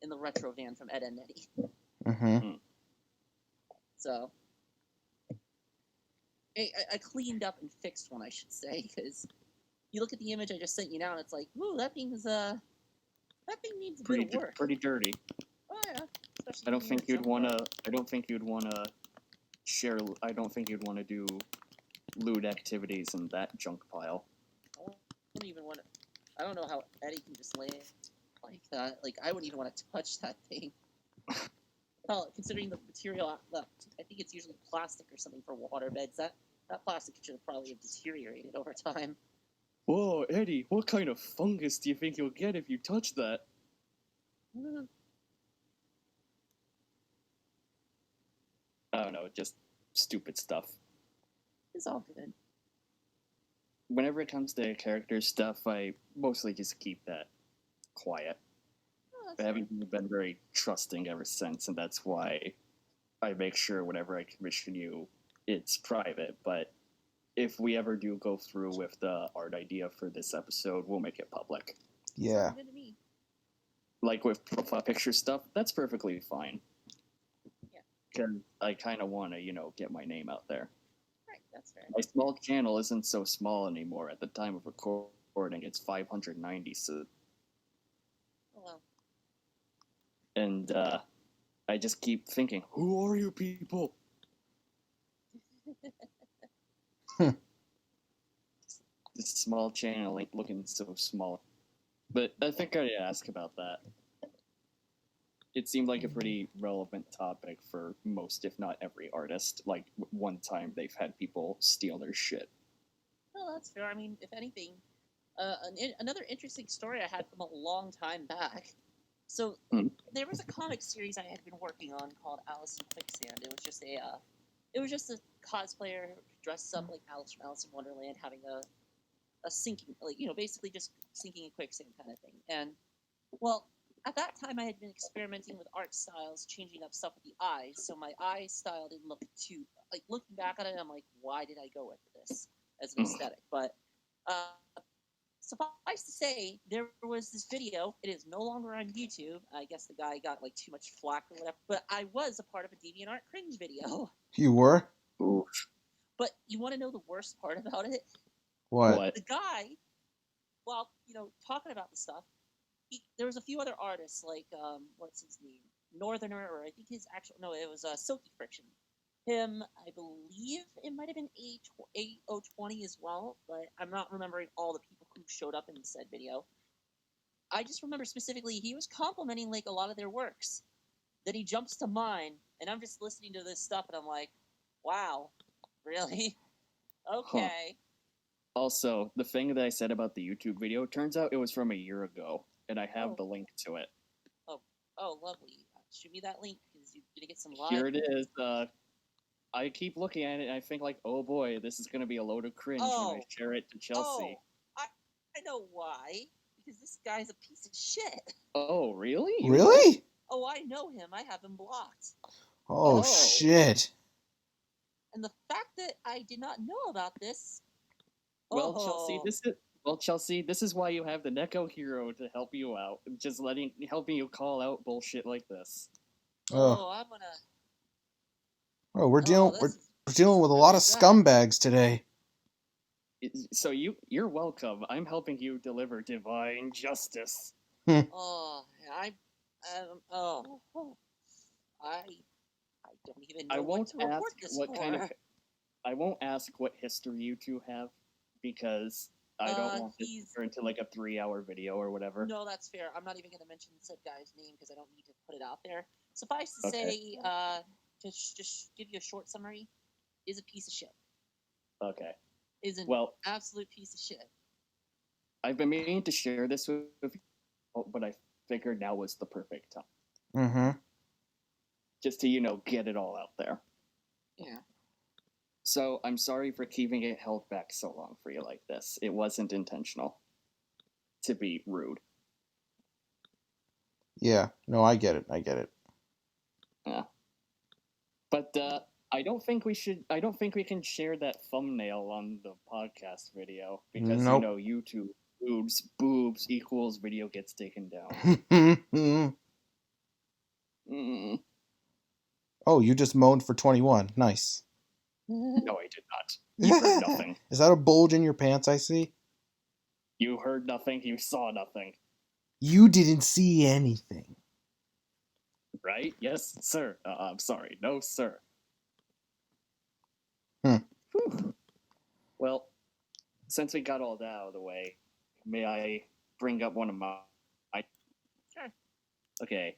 in the retro van from Ed and Nettie. Mm-hmm. So, I cleaned up and fixed one, I should say, because you look at the image I just sent you now, and it's like, ooh, that thing needs a bit of work. Pretty dirty. Oh yeah. I don't think you'd wanna share. I don't think you'd want to do lewd activities in that junk pile. I don't even want to. I don't know how Eddie can just lay it like that. Like, I wouldn't even want to touch that thing. Well, considering the material, I think it's usually plastic or something for water beds. That plastic should probably have deteriorated over time. Whoa, Eddie, what kind of fungus do you think you'll get if you touch that? I don't know, just stupid stuff. It's all good. Whenever it comes to character stuff, I mostly just keep that quiet. I haven't been very trusting ever since, and that's why I make sure whenever I commission you, it's private. But if we ever do go through with the art idea for this episode, we'll make it public. Yeah. Good to me. Like with profile picture stuff, that's perfectly fine. Yeah. Because I kind of want to, get my name out there. Right, that's fair. My small channel isn't so small anymore. At the time of recording, it's 590. So, Oh, well. and I just keep thinking, who are you people? This small channel ain't looking so small. But I think I'd ask about that. It seemed like a pretty relevant topic for most, if not every artist. Like, one time they've had people steal their shit. Well, that's fair. I mean, if anything, another interesting story I had from a long time back. So there was a comic series I had been working on called Alice in Quicksand. It was just a cosplayer dressed up like Alice from Alice in Wonderland, having a sinking, basically just sinking in quicksand kind of thing. And well, at that time I had been experimenting with art styles, changing up stuff with the eyes. So my eye style didn't look too looking back at it. I'm like, why did I go with this as an aesthetic? But suffice to say, there was this video. It is no longer on YouTube. I guess the guy got too much flack or whatever. But I was a part of a DeviantArt cringe video. You were? Oof. But you want to know the worst part about it? What? The guy, while talking about the stuff, there was a few other artists what's his name, Northerner, or I think his actual it was Silky Friction. Him, I believe it might have been A020 as well, but I'm not remembering all the people who showed up in said video. I just remember specifically he was complimenting a lot of their works. Then he jumps to mine, and I'm just listening to this stuff, and I'm like, wow, really? Okay. Huh. Also, the thing that I said about the YouTube video, turns out it was from a year ago, and I have the link to it. Oh, lovely. Shoot me that link, because you're going to get some live. Here it is. I keep looking at it, and I think oh boy, this is going to be a load of cringe when I share it to Chelsea. I know why. Because this guy's a piece of shit. Oh, really? Really? Oh, I know him. I have him blocked. Oh, shit. And the fact that I did not know about this... Well, Chelsea, this is why you have the Neko Hero to help you out. Just helping you call out bullshit like this. I'm gonna... Oh, we're dealing with a lot of scumbags today. So you're welcome. I'm helping you deliver divine justice. I don't even know what to report this for. I won't ask what history you two have, because I don't want this to turn into a 3-hour video or whatever. No, that's fair. I'm not even going to mention said guy's name because I don't need to put it out there. Suffice to say, to just give you a short summary, is a piece of shit. Okay. Is an absolute piece of shit. I've been meaning to share this with you, but I figured now was the perfect time. Mm-hmm. Just to, get it all out there. Yeah. So, I'm sorry for keeping it held back so long for you like this. It wasn't intentional. To be rude. Yeah. No, I get it. Yeah. But, I don't think we can share that thumbnail on the podcast video. Because, YouTube, boobs equals video gets taken down. Oh, you just moaned for 21. Nice. No, I did not. You heard nothing. Is that a bulge in your pants I see? You heard nothing. You saw nothing. You didn't see anything. Right? Yes, sir. I'm sorry. No, sir. Well, since we got all that out of the way, may I bring up one of my... Sure. Okay.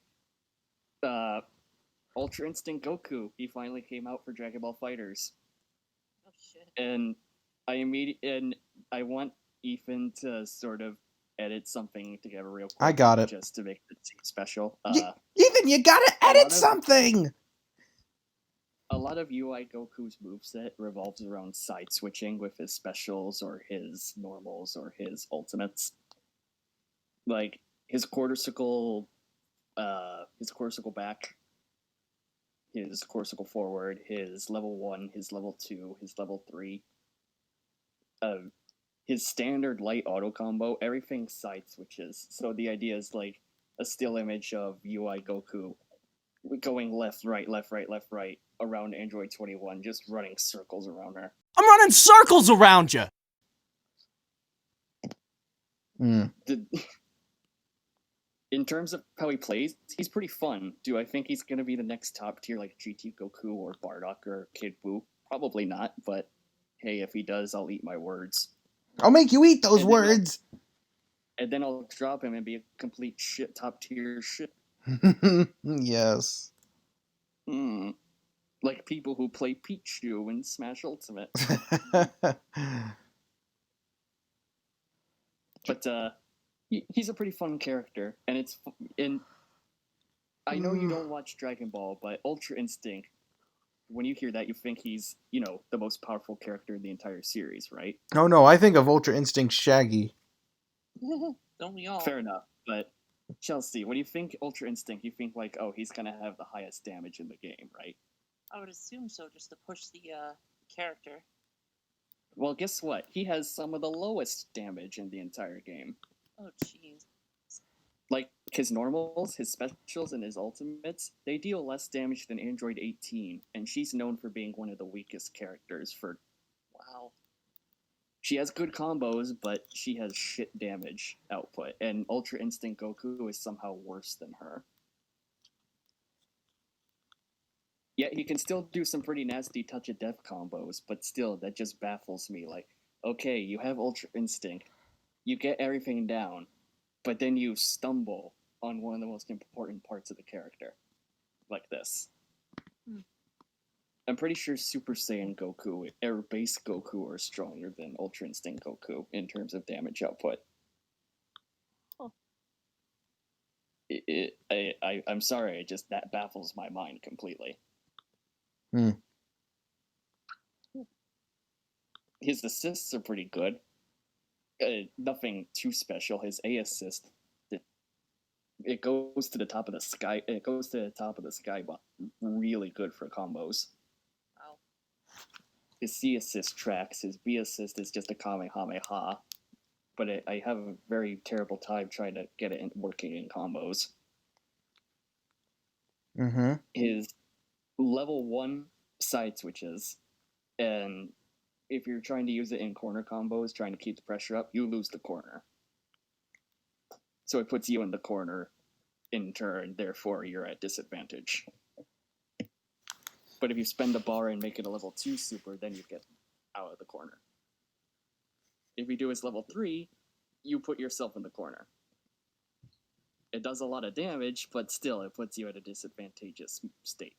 Ultra Instinct Goku. He finally came out for Dragon Ball FighterZ. Oh, shit. And I want Ethan to sort of edit something together real quick. I got it. Just to make it seem special. Ethan, you gotta edit something! A lot of UI Goku's moveset revolves around side switching with his specials or his normals or his ultimates. Like his quarter circle back, his quarter circle forward, his level 1, his level 2, his level 3. His standard light auto combo, everything side switches. So the idea is a still image of UI Goku going left, right, left, right, left, right around Android 21, just running circles around her. I'm running circles around you! In terms of how he plays, he's pretty fun. Do I think he's gonna be the next top tier like GT Goku or Bardock or Kid Buu? Probably not, but hey, if he does, I'll eat my words. I'll make you eat those words! And then I'll drop him and be a complete shit, top tier shit. Yes. Like people who play Pichu in Smash Ultimate. But he's a pretty fun character, and I know you don't watch Dragon Ball, but Ultra Instinct, when you hear that, you think he's, the most powerful character in the entire series, right? Oh no, I think of Ultra Instinct Shaggy. Don't we all? Fair enough, but Chelsea, when you think Ultra Instinct, you think like, oh, he's gonna have the highest damage in the game, right? I would assume so, just to push the character. Well, guess what? He has some of the lowest damage in the entire game. Oh, jeez. Like, his normals, his specials, and his ultimates, they deal less damage than Android 18, and she's known for being one of the weakest characters for... Wow. She has good combos, but she has shit damage output, and Ultra Instinct Goku is somehow worse than her. Yet he can still do some pretty nasty touch of death combos, but still, that just baffles me. Like, okay, you have Ultra Instinct, you get everything down, but then you stumble on one of the most important parts of the character. Like this. I'm pretty sure Super Saiyan Goku or Base Goku are stronger than Ultra Instinct Goku in terms of damage output. Oh. I'm sorry, that baffles my mind completely. His assists are pretty good. Nothing too special. His A assist, it goes to the top of the sky. It goes to the top of the sky, but really good for combos. Wow. His C assist tracks. His B assist is just a Kamehameha. But I have a very terrible time trying to get it working in combos. His level 1 side switches, and if you're trying to use it in corner combos, trying to keep the pressure up, you lose the corner. So it puts you in the corner in turn, therefore you're at disadvantage. But if you spend a bar and make it a level 2 super, then you get out of the corner. If you do his level 3, you put yourself in the corner. It does a lot of damage, but still it puts you at a disadvantageous state.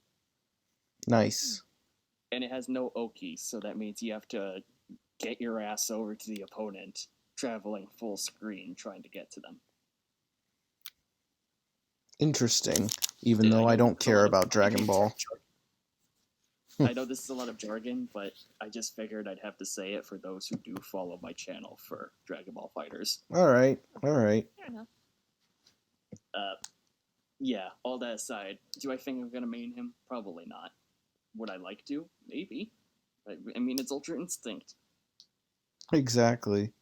Nice. And it has no Oki, so that means you have to get your ass over to the opponent, traveling full screen, trying to get to them. Interesting. Even though I don't care about Dragon Ball. I know this is a lot of jargon, but I just figured I'd have to say it for those who do follow my channel for Dragon Ball Fighters. Alright. Fair enough. Yeah, all that aside, do I think I'm gonna main him? Probably not. Would I like to? Maybe. I mean, it's Ultra Instinct. Exactly.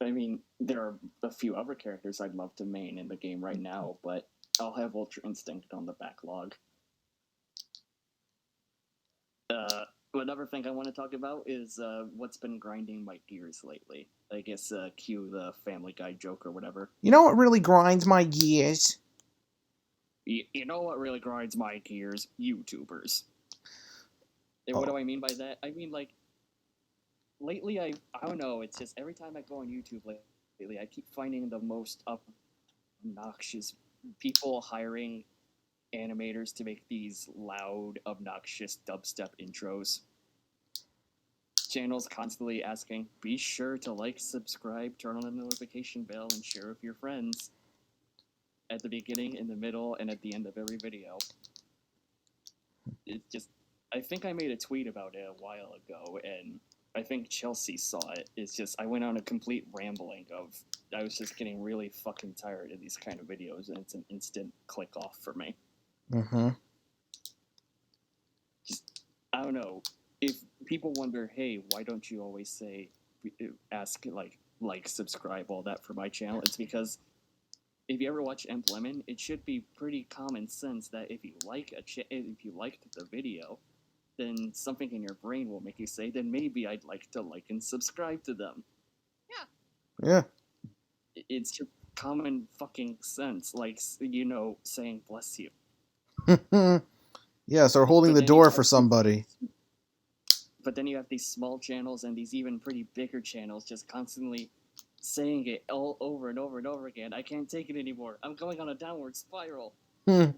I mean, there are a few other characters I'd love to main in the game right now, but I'll have Ultra Instinct on the backlog. Another thing I want to talk about is what's been grinding my gears lately. I guess cue the Family Guy joke or whatever. You know what really grinds my gears? You know what really grinds my gears? YouTubers. And what do I mean by that? I mean, like, lately I don't know, it's just every time I go on YouTube lately, I keep finding the most obnoxious people hiring animators to make these loud, obnoxious dubstep intros. Channels constantly asking, be sure to like, subscribe, turn on the notification bell, and share with your friends. At the beginning, in the middle, and at the end of every video. It's just... I think I made a tweet about it a while ago, and I think Chelsea saw it. It's just, I went on a complete rambling of... I was just getting really fucking tired of these kind of videos, and it's an instant click off for me. Just, I don't know. If people wonder, hey, why don't you always ask, like, like, subscribe, all that for my channel. It's because if you ever watch Emp Lemon, it should be pretty common sense that if you liked the video, then something in your brain will make you say, then maybe I'd like to like and subscribe to them. Yeah. It's just common fucking sense, like, saying bless you. Yes, or holding But the then door you for have somebody. But then you have these small channels and these even pretty bigger channels just constantly saying it all over and over and over again. I can't take it anymore. I'm going on a downward spiral. Hmm.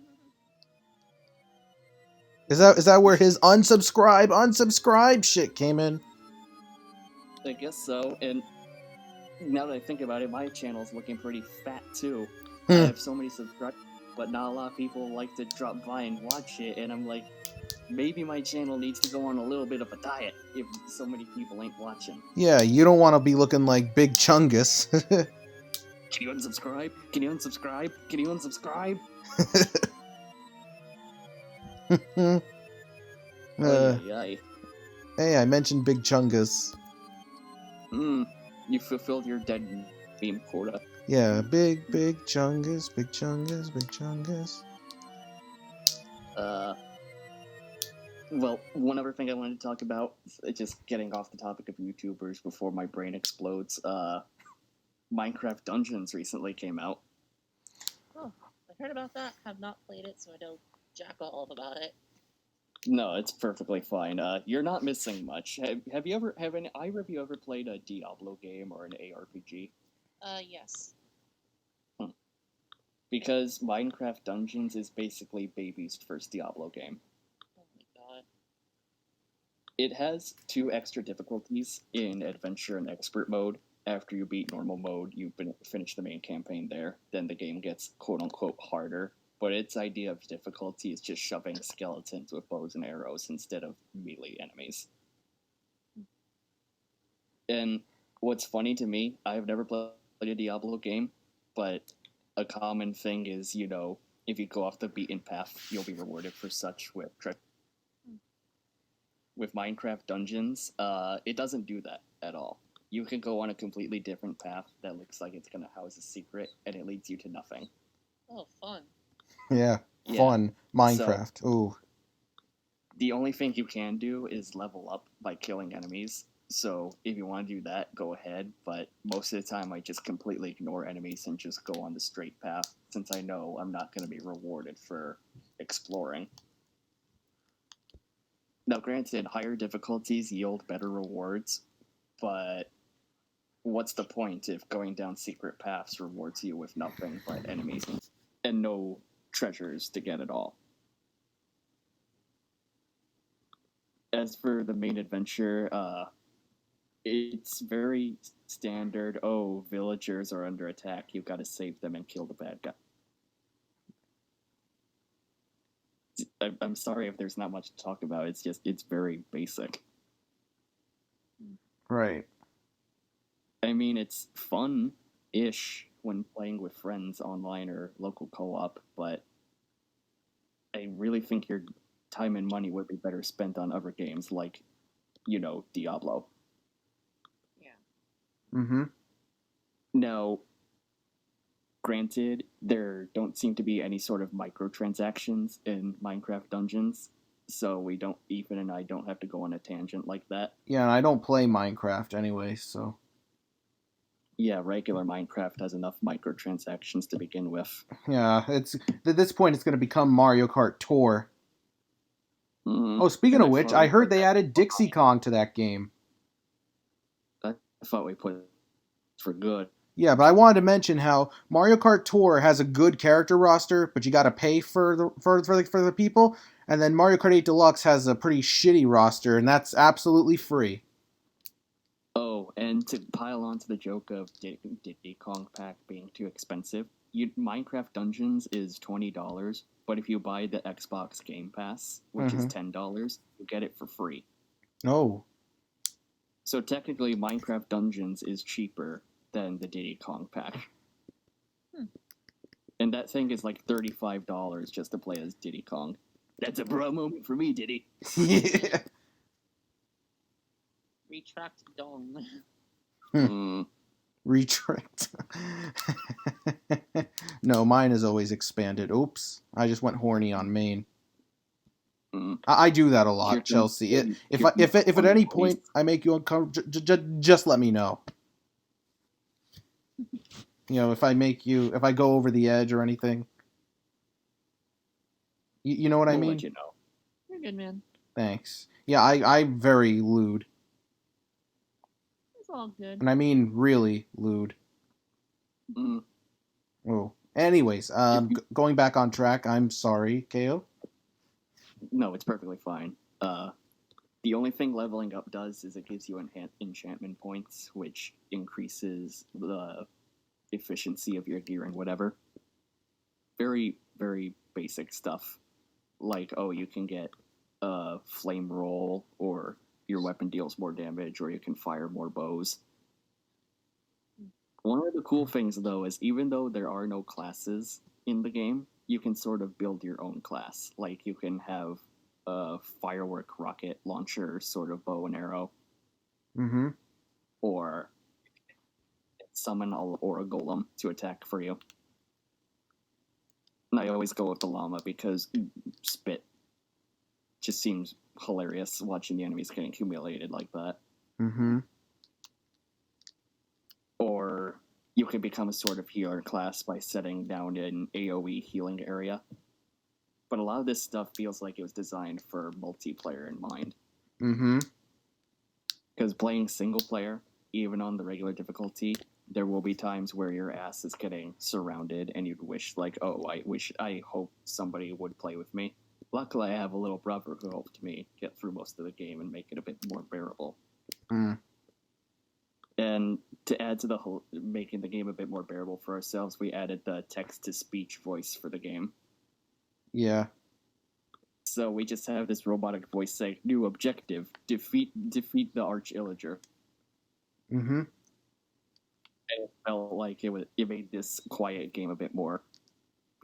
Is that where his unsubscribe shit came in? I guess so. And now that I think about it, my channel's looking pretty fat too. I Hmm. have so many subscribers, but not a lot of people like to drop by and watch it. And I'm like, maybe my channel needs to go on a little bit of a diet if so many people ain't watching. Yeah, you don't want to be looking like Big Chungus. Can you unsubscribe? Can you unsubscribe? Can you unsubscribe? Ay. Hey, I mentioned Big Chungus. You fulfilled your dead meme quota. Yeah, big Chungus, Big Chungus, Big Chungus. Well, one other thing I wanted to talk about, just getting off the topic of YouTubers before my brain explodes, Minecraft Dungeons recently came out. Oh, I heard about that. Have not played it, so I don't jack off about it. No, it's perfectly fine. You're not missing much. Have either of you ever played a Diablo game or an ARPG? Yes. Because Minecraft Dungeons is basically baby's first Diablo game. Oh my god. It has 2 extra difficulties in Adventure and Expert mode. After you beat normal mode, you finish the main campaign there. Then the game gets quote-unquote harder. But its idea of difficulty is just shoving skeletons with bows and arrows instead of melee enemies. And what's funny to me, I've never played a Diablo game, but a common thing is, if you go off the beaten path, you'll be rewarded for such with Minecraft Dungeons. It doesn't do that at all. You can go on a completely different path that looks like it's going to house a secret, and it leads you to nothing. Oh, fun. Yeah, fun. Minecraft. So, ooh. The only thing you can do is level up by killing enemies. So if you want to do that, go ahead. But most of the time, I just completely ignore enemies and just go on the straight path, since I know I'm not going to be rewarded for exploring. Now, granted, higher difficulties yield better rewards, but what's the point if going down secret paths rewards you with nothing but enemies and no treasures to get at all? As for the main adventure, it's very standard. Oh, villagers are under attack. You've got to save them and kill the bad guy. I'm sorry if there's not much to talk about. It's very basic. Right. I mean, it's fun-ish when playing with friends online or local co-op, but I really think your time and money would be better spent on other games like, Diablo. Yeah. Mm-hmm. Now, granted, there don't seem to be any sort of microtransactions in Minecraft Dungeons, so Ethan and I don't have to go on a tangent like that. Yeah, and I don't play Minecraft anyway, so... Yeah, regular Minecraft has enough microtransactions to begin with. Yeah, at this point it's going to become Mario Kart Tour. Mm-hmm. Oh, speaking of which, I heard they added Dixie Kong to that game. I thought we put it for good. Yeah, but I wanted to mention how Mario Kart Tour has a good character roster, but you got to pay for the people, and then Mario Kart 8 Deluxe has a pretty shitty roster, and that's absolutely free. Oh, and to pile on to the joke of Diddy Kong Pack being too expensive, Minecraft Dungeons is $20, but if you buy the Xbox Game Pass, which is $10, you get it for free. Oh. So technically, Minecraft Dungeons is cheaper than the Diddy Kong Pack. And that thing is like $35 just to play as Diddy Kong. That's a bro moment for me, Diddy. Yeah. Retract dong. Retricked. No, mine is always expanded. Oops, I just went horny on main. I do that a lot, Chelsea. If at any point I make you uncomfortable, just let me know. If I go over the edge or anything. You know what I mean? Let you know. You're good, man. Thanks. Yeah, I'm very lewd. It's all good. And I mean really lewd. Oh. Anyways, going back on track, I'm sorry, Cayo. No, it's perfectly fine. The only thing leveling up does is it gives you enchantment points, which increases the efficiency of your gear and whatever. Very, very basic stuff. Like, you can get a flame roll, or your weapon deals more damage, or you can fire more bows. One of the cool things, though, is even though there are no classes in the game, you can sort of build your own class. Like, you can have a firework rocket launcher sort of bow and arrow. Mm-hmm. Or summon or a golem to attack for you. And I always go with the llama because spit just seems hilarious watching the enemies getting humiliated like that. Mm-hmm. Or you can become a sort of healer class by setting down an AoE healing area. But a lot of this stuff feels like it was designed for multiplayer in mind. Mm-hmm. Because playing single player, even on the regular difficulty, there will be times where your ass is getting surrounded and you'd wish, I hope somebody would play with me. Luckily, I have a little brother who helped me get through most of the game and make it a bit more bearable. And to add to the whole, making the game a bit more bearable for ourselves, we added the text-to-speech voice for the game. Yeah. So we just have this robotic voice saying, "New objective: defeat the Arch-Illager." Mm-hmm. And it felt like it made this quiet game a bit more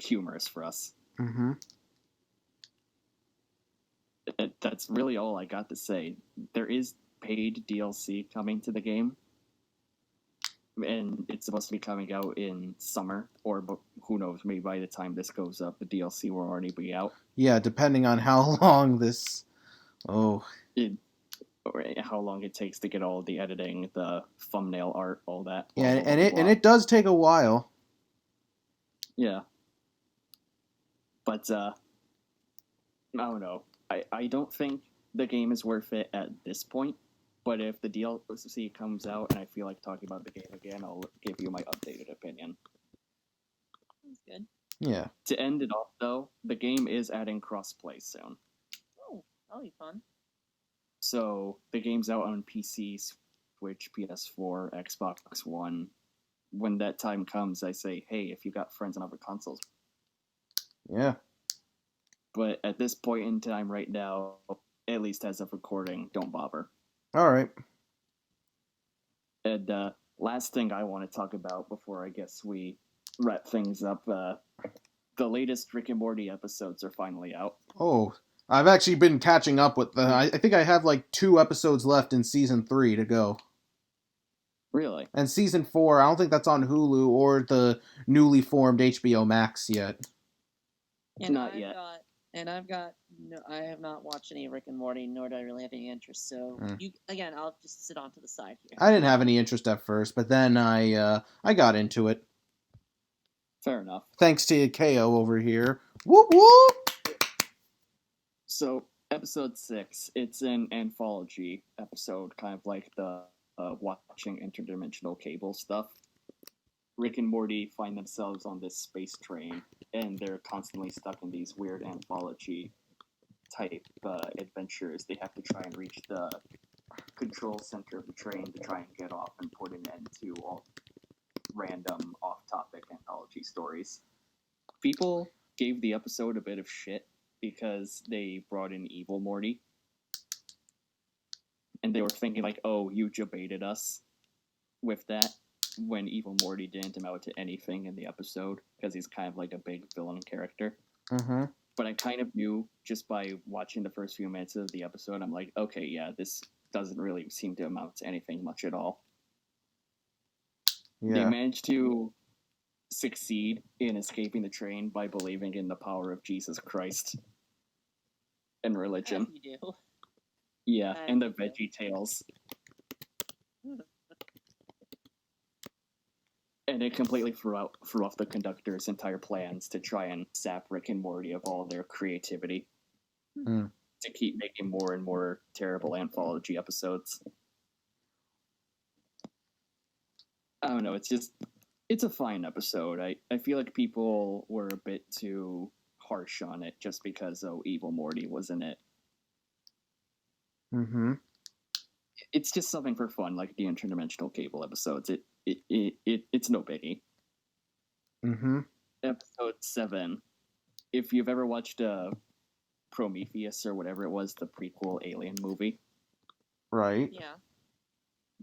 humorous for us. Mm-hmm. That's really all I got to say. There is paid DLC coming to the game, and it's supposed to be coming out in summer, or who knows, maybe by the time this goes up, the DLC will already be out. Yeah, depending on how long this... or how long it takes to get all the editing, the thumbnail art, all that. Yeah, and it does take a while. Yeah. But, I don't know. I don't think the game is worth it at this point, but if the DLC comes out and I feel like talking about the game again, I'll give you my updated opinion. That's good. Yeah. To end it off, though, the game is adding crossplay soon. Oh, that'll be fun. So, the game's out on PC, Switch, PS4, Xbox One. When that time comes, I say, hey, if you got friends on other consoles. Yeah. But at this point in time right now, at least as of recording, don't bother. All right. And last thing I want to talk about before I guess we wrap things up, the latest Rick and Morty episodes are finally out. Oh, I've actually been catching up with I think I have like 2 episodes left in season 3 to go. Really? And season 4, I don't think that's on Hulu or the newly formed HBO Max yet. And Not yet. I have not watched any Rick and Morty, nor do I really have any interest. So I'll just sit on to the side here. I didn't have any interest at first, but then I got into it. Fair enough. Thanks to Cayo over here. Whoop whoop. So episode 6, it's an anthology episode, kind of like the watching interdimensional cable stuff. Rick and Morty find themselves on this space train, and they're constantly stuck in these weird anthology type adventures. They have to try and reach the control center of the train to try and get off and put an end to all random off-topic anthology stories. People gave the episode a bit of shit because they brought in Evil Morty. And they were thinking like, oh, you jebaited us with that, when Evil Morty didn't amount to anything in the episode, because he's kind of like a big villain character. Mm-hmm. But I kind of knew, just by watching the first few minutes of the episode, I'm like, okay, yeah, this doesn't really seem to amount to anything much at all. They Yeah. managed to succeed in escaping the train by believing in the power of Jesus Christ and As religion. you do. Yeah, As and the you do. Veggie Tales. And it completely threw off the conductor's entire plans to try and sap Rick and Morty of all their creativity Hmm. to keep making more and more terrible anthology episodes. I don't know, it's a fine episode. I feel like people were a bit too harsh on it just because Evil Morty was in it. Mm-hmm. It's just something for fun, like the interdimensional cable episodes. It's no biggie. Mm-hmm. Episode 7. If you've ever watched Prometheus or whatever it was, the prequel Alien movie, Right. Yeah.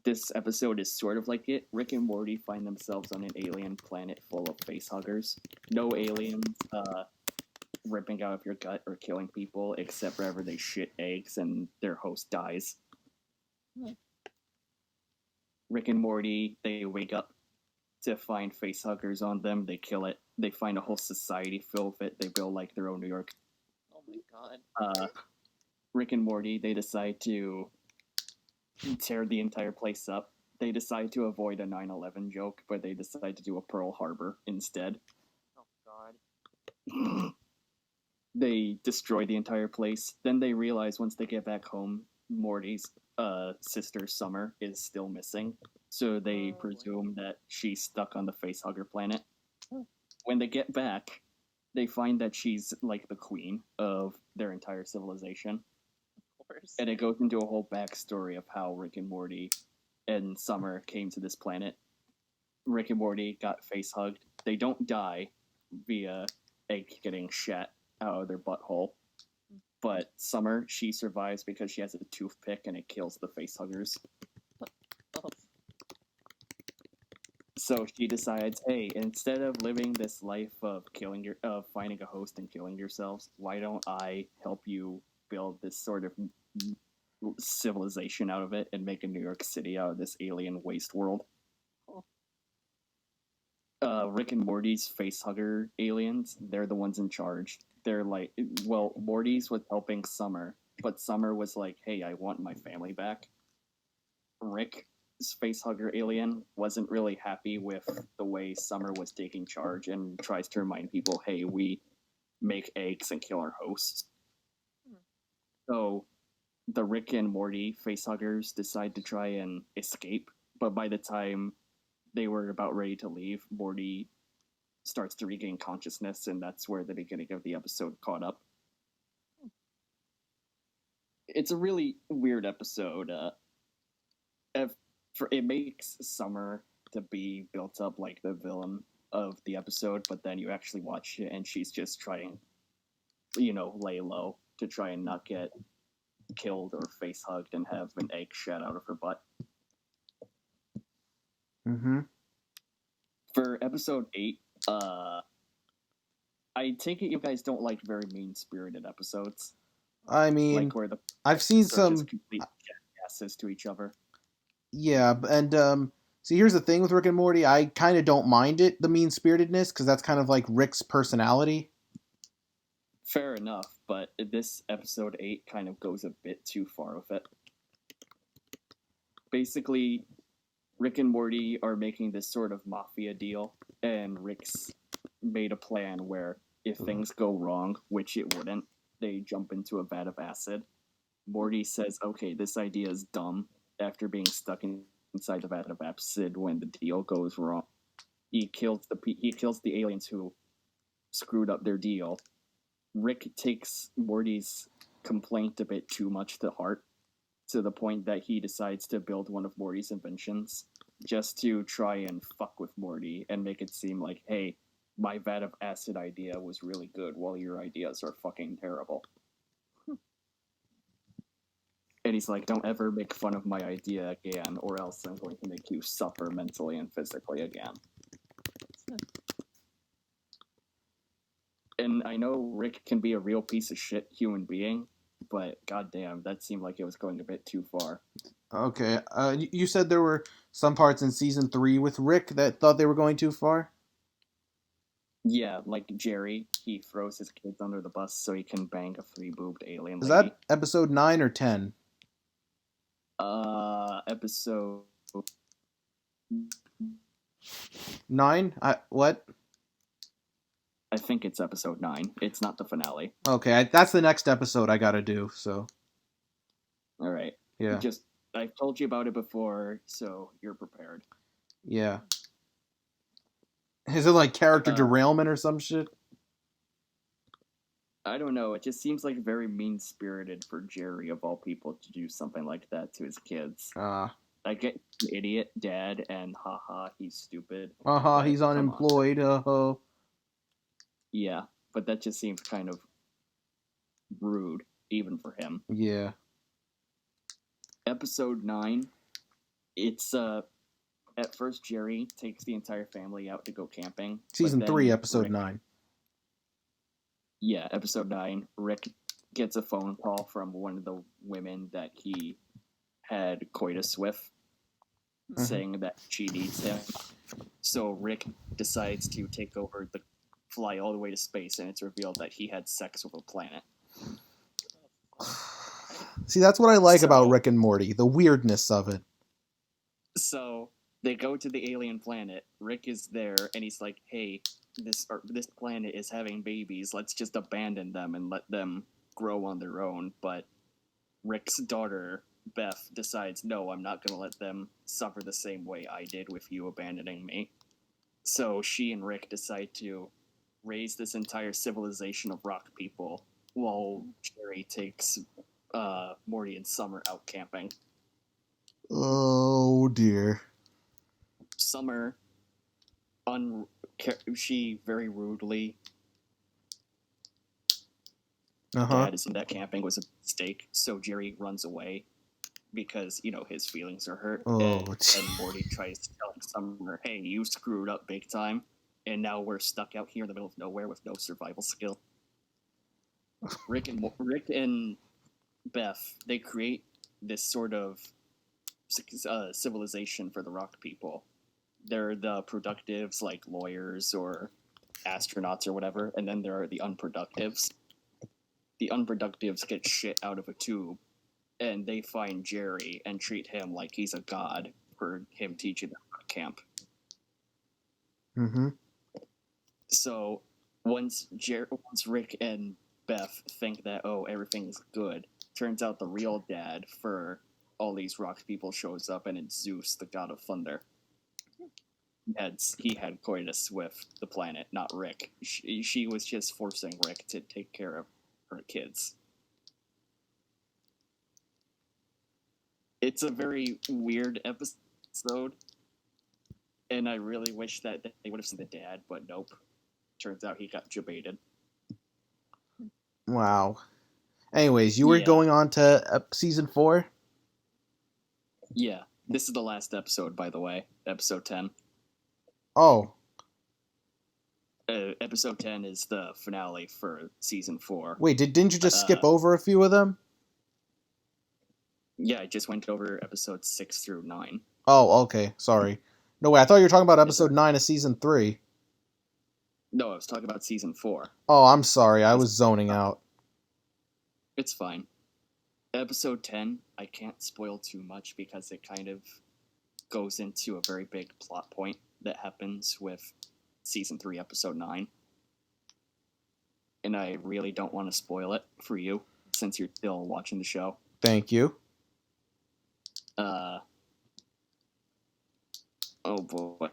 this episode is sort of like it. Rick and Morty find themselves on an alien planet full of facehuggers. No aliens ripping out of your gut or killing people, except wherever they shit eggs and their host dies. Rick and Morty, they wake up to find facehuggers on them. They kill it. They find a whole society filled with it. They build like their own New York. Oh my god. Rick and Morty, they decide to tear the entire place up. They decide to avoid a 9/11 joke, but they decide to do a Pearl Harbor instead. Oh god. They destroy the entire place. Then they realize once they get back home, Morty's sister Summer is still missing. So they presume that she's stuck on the facehugger planet. When they get back, they find that she's like the queen of their entire civilization. Of course. And it goes into a whole backstory of how Rick and Morty and Summer came to this planet. Rick and Morty got facehugged. They don't die via egg getting shat out of their butthole. But Summer, she survives because she has a toothpick and it kills the facehuggers. Oh. So she decides, hey, instead of living this life of finding a host and killing yourselves, why don't I help you build this sort of civilization out of it and make a New York City out of this alien waste world? Rick and Morty's facehugger aliens, they're the ones in charge. They're like, well, Morty's was helping Summer, but Summer was like, hey, I want my family back. Rick's facehugger alien wasn't really happy with the way Summer was taking charge and tries to remind people, hey, we make eggs and kill our hosts. So the Rick and Morty facehuggers decide to try and escape, but by the time they were about ready to leave, Morty starts to regain consciousness, and that's where the beginning of the episode caught up. It's a really weird episode. It makes Summer to be built up like the villain of the episode, but then you actually watch it, and she's just trying, lay low to try and not get killed or face hugged and have an egg shat out of her butt. Mm-hmm. For episode 8, I take it you guys don't like very mean-spirited episodes. I mean, Like where I've seen are some. just complete jackasses to each other. Yeah, and see, here's the thing with Rick and Morty. I kind of don't mind it, the mean-spiritedness, because that's kind of like Rick's personality. Fair enough, but this episode 8 kind of goes a bit too far with it. Basically, Rick and Morty are making this sort of mafia deal, and Rick's made a plan where if things go wrong, which it wouldn't, they jump into a vat of acid. Morty says, okay, this idea is dumb, after being stuck inside the vat of acid when the deal goes wrong. He kills the aliens who screwed up their deal. Rick takes Morty's complaint a bit too much to heart, to the point that he decides to build one of Morty's inventions just to try and fuck with Morty and make it seem like, hey, my vat of acid idea was really good while your ideas are fucking terrible. And he's like, don't ever make fun of my idea again, or else I'm going to make you suffer mentally and physically again. And I know Rick can be a real piece of shit human being, but goddamn, that seemed like it was going a bit too far. Okay, you said there were some parts in season 3 with Rick that thought they were going too far. Yeah, like Jerry, he throws his kids under the bus so he can bang a free-boobed alien Is lady. that episode 9 or 10? Episode 9? What? I think it's episode 9. It's not the finale. Okay, that's the next episode I gotta do, so. Alright. Yeah. I've told you about it before, so you're prepared. Yeah. Is it like character derailment or some shit? I don't know. It just seems like very mean-spirited for Jerry, of all people, to do something like that to his kids. I get idiot dad and haha, he's stupid. He's unemployed. Yeah, but that just seems kind of rude, even for him. Yeah. Episode 9, it's, at first Jerry takes the entire family out to go camping. Season 3, episode 9. Yeah, episode 9, Rick gets a phone call from one of the women that he had coitus with, saying that she needs him. So Rick decides to take over fly all the way to space, and it's revealed that he had sex with a planet. See, that's what I like about Rick and Morty, the weirdness of it. So they go to the alien planet. Rick is there, and he's like, hey, this planet is having babies. Let's just abandon them and let them grow on their own. But Rick's daughter, Beth, decides, no, I'm not going to let them suffer the same way I did with you abandoning me. So she and Rick decide to raise this entire civilization of rock people while Jerry takes Morty and Summer out camping. Oh, dear. Summer, she very rudely Dad is in that camping was a mistake, so Jerry runs away because, his feelings are hurt. And Morty tries to tell Summer, hey, you screwed up big time, and now we're stuck out here in the middle of nowhere with no survival skill. Rick and Beth, they create this sort of civilization for the rock people. They're the productives, like lawyers or astronauts or whatever, and then there are the unproductives. The unproductives get shit out of a tube, and they find Jerry and treat him like he's a god for him teaching them how to camp. Mm-hmm. So once Rick and Beth think that, everything's good, turns out the real dad for all these rock people shows up, and it's Zeus, the god of thunder. He had coitus with the planet, not Rick. She was just forcing Rick to take care of her kids. It's a very weird episode, and I really wish that they would have seen the dad, but nope. Turns out he got jebaited. Wow. Anyways, you were going on to season 4? Yeah. This is the last episode, by the way. Episode 10. Oh. Episode 10 is the finale for season 4. Wait, didn't you just skip over a few of them? Yeah, I just went over episodes 6 through 9. Oh, okay. Sorry. No, wait, I thought you were talking about episode 9 of season 3. No, I was talking about season 4. Oh, I'm sorry. I was zoning out. It's fine. Episode 10, I can't spoil too much because it kind of goes into a very big plot point that happens with season 3, episode 9. And I really don't want to spoil it for you, since you're still watching the show. Thank you. Oh boy.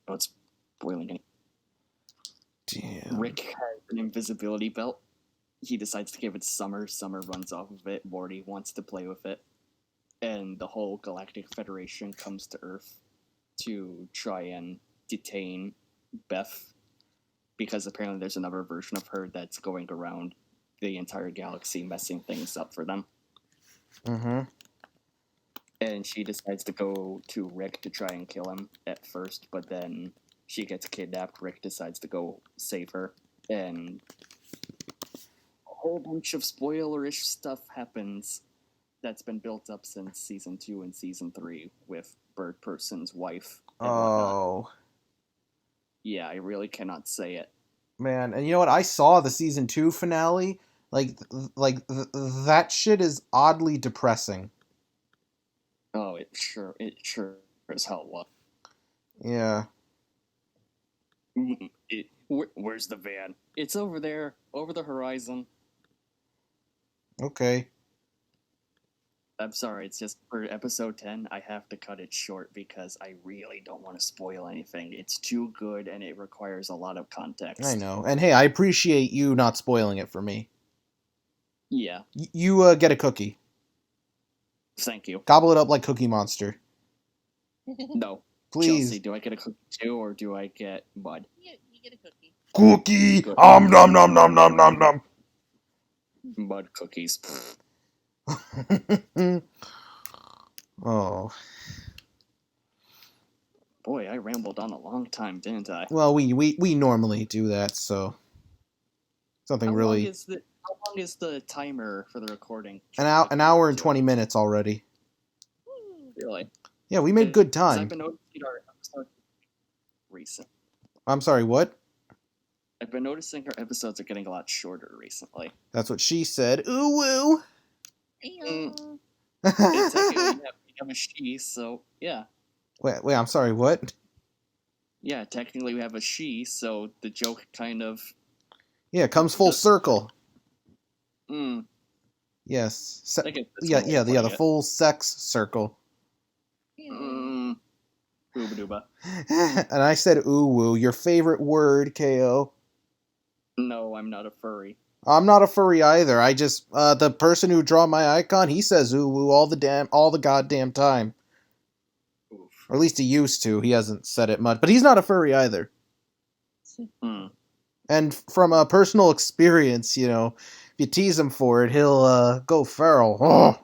Oh, it's spoiling it. Damn. Rick has an invisibility belt. He decides to give it to Summer. Summer runs off of it. Morty wants to play with it. And the whole Galactic Federation comes to Earth to try and detain Beth, because apparently there's another version of her that's going around the entire galaxy messing things up for them. Mm-hmm. And she decides to go to Rick to try and kill him at first, but then she gets kidnapped. Rick decides to go save her, and a whole bunch of spoilerish stuff happens that's been built up since season 2 and season 3 with bird person's wife. And whatnot. Oh, Yeah, I really cannot say it. man. And you know what? I saw the season 2 finale. That shit is oddly depressing. Oh, it sure as hell was. Yeah. Where's the van? It's over there, over the horizon. Okay. I'm sorry, it's just for episode 10, I have to cut it short because I really don't want to spoil anything. It's too good and it requires a lot of context. I know. And hey, I appreciate you not spoiling it for me. Yeah, You get a cookie. thank you. Gobble it up like Cookie Monster. No. Please. Chelsea, do I get a cookie too, or do I get mud? You get a cookie. Cookie! Good. Nom nom nom nom nom nom nom. Mud cookies. Oh. Boy, I rambled on a long time, didn't I? Well, we normally do that, so something How really. How long is the timer for the recording? An hour and 20 minutes already. Woo. Really? Yeah, we made good 'Cause time. I've been noticing our episodes recent. I'm sorry, what? I've been noticing our episodes are getting a lot shorter recently. That's what she said. Ooh woo. Ayo. Yeah, technically, we have a she, so yeah. Wait, I'm sorry, what? Yeah, technically we have a she, so the joke kind of... Yeah, it comes full circle. Yes. I guess that's Yeah, one way of the putting it. full sex circle. Booba-dooba. And I said ooh woo, your favorite word, Ko. No, I'm not a furry. I'm not a furry either. I just the person who draw my icon, he says ooh woo all the goddamn time. Oof. Or at least he used to. He hasn't said it much, but he's not a furry either. And from a personal experience, you know, if you tease him for it, he'll go feral. Oh,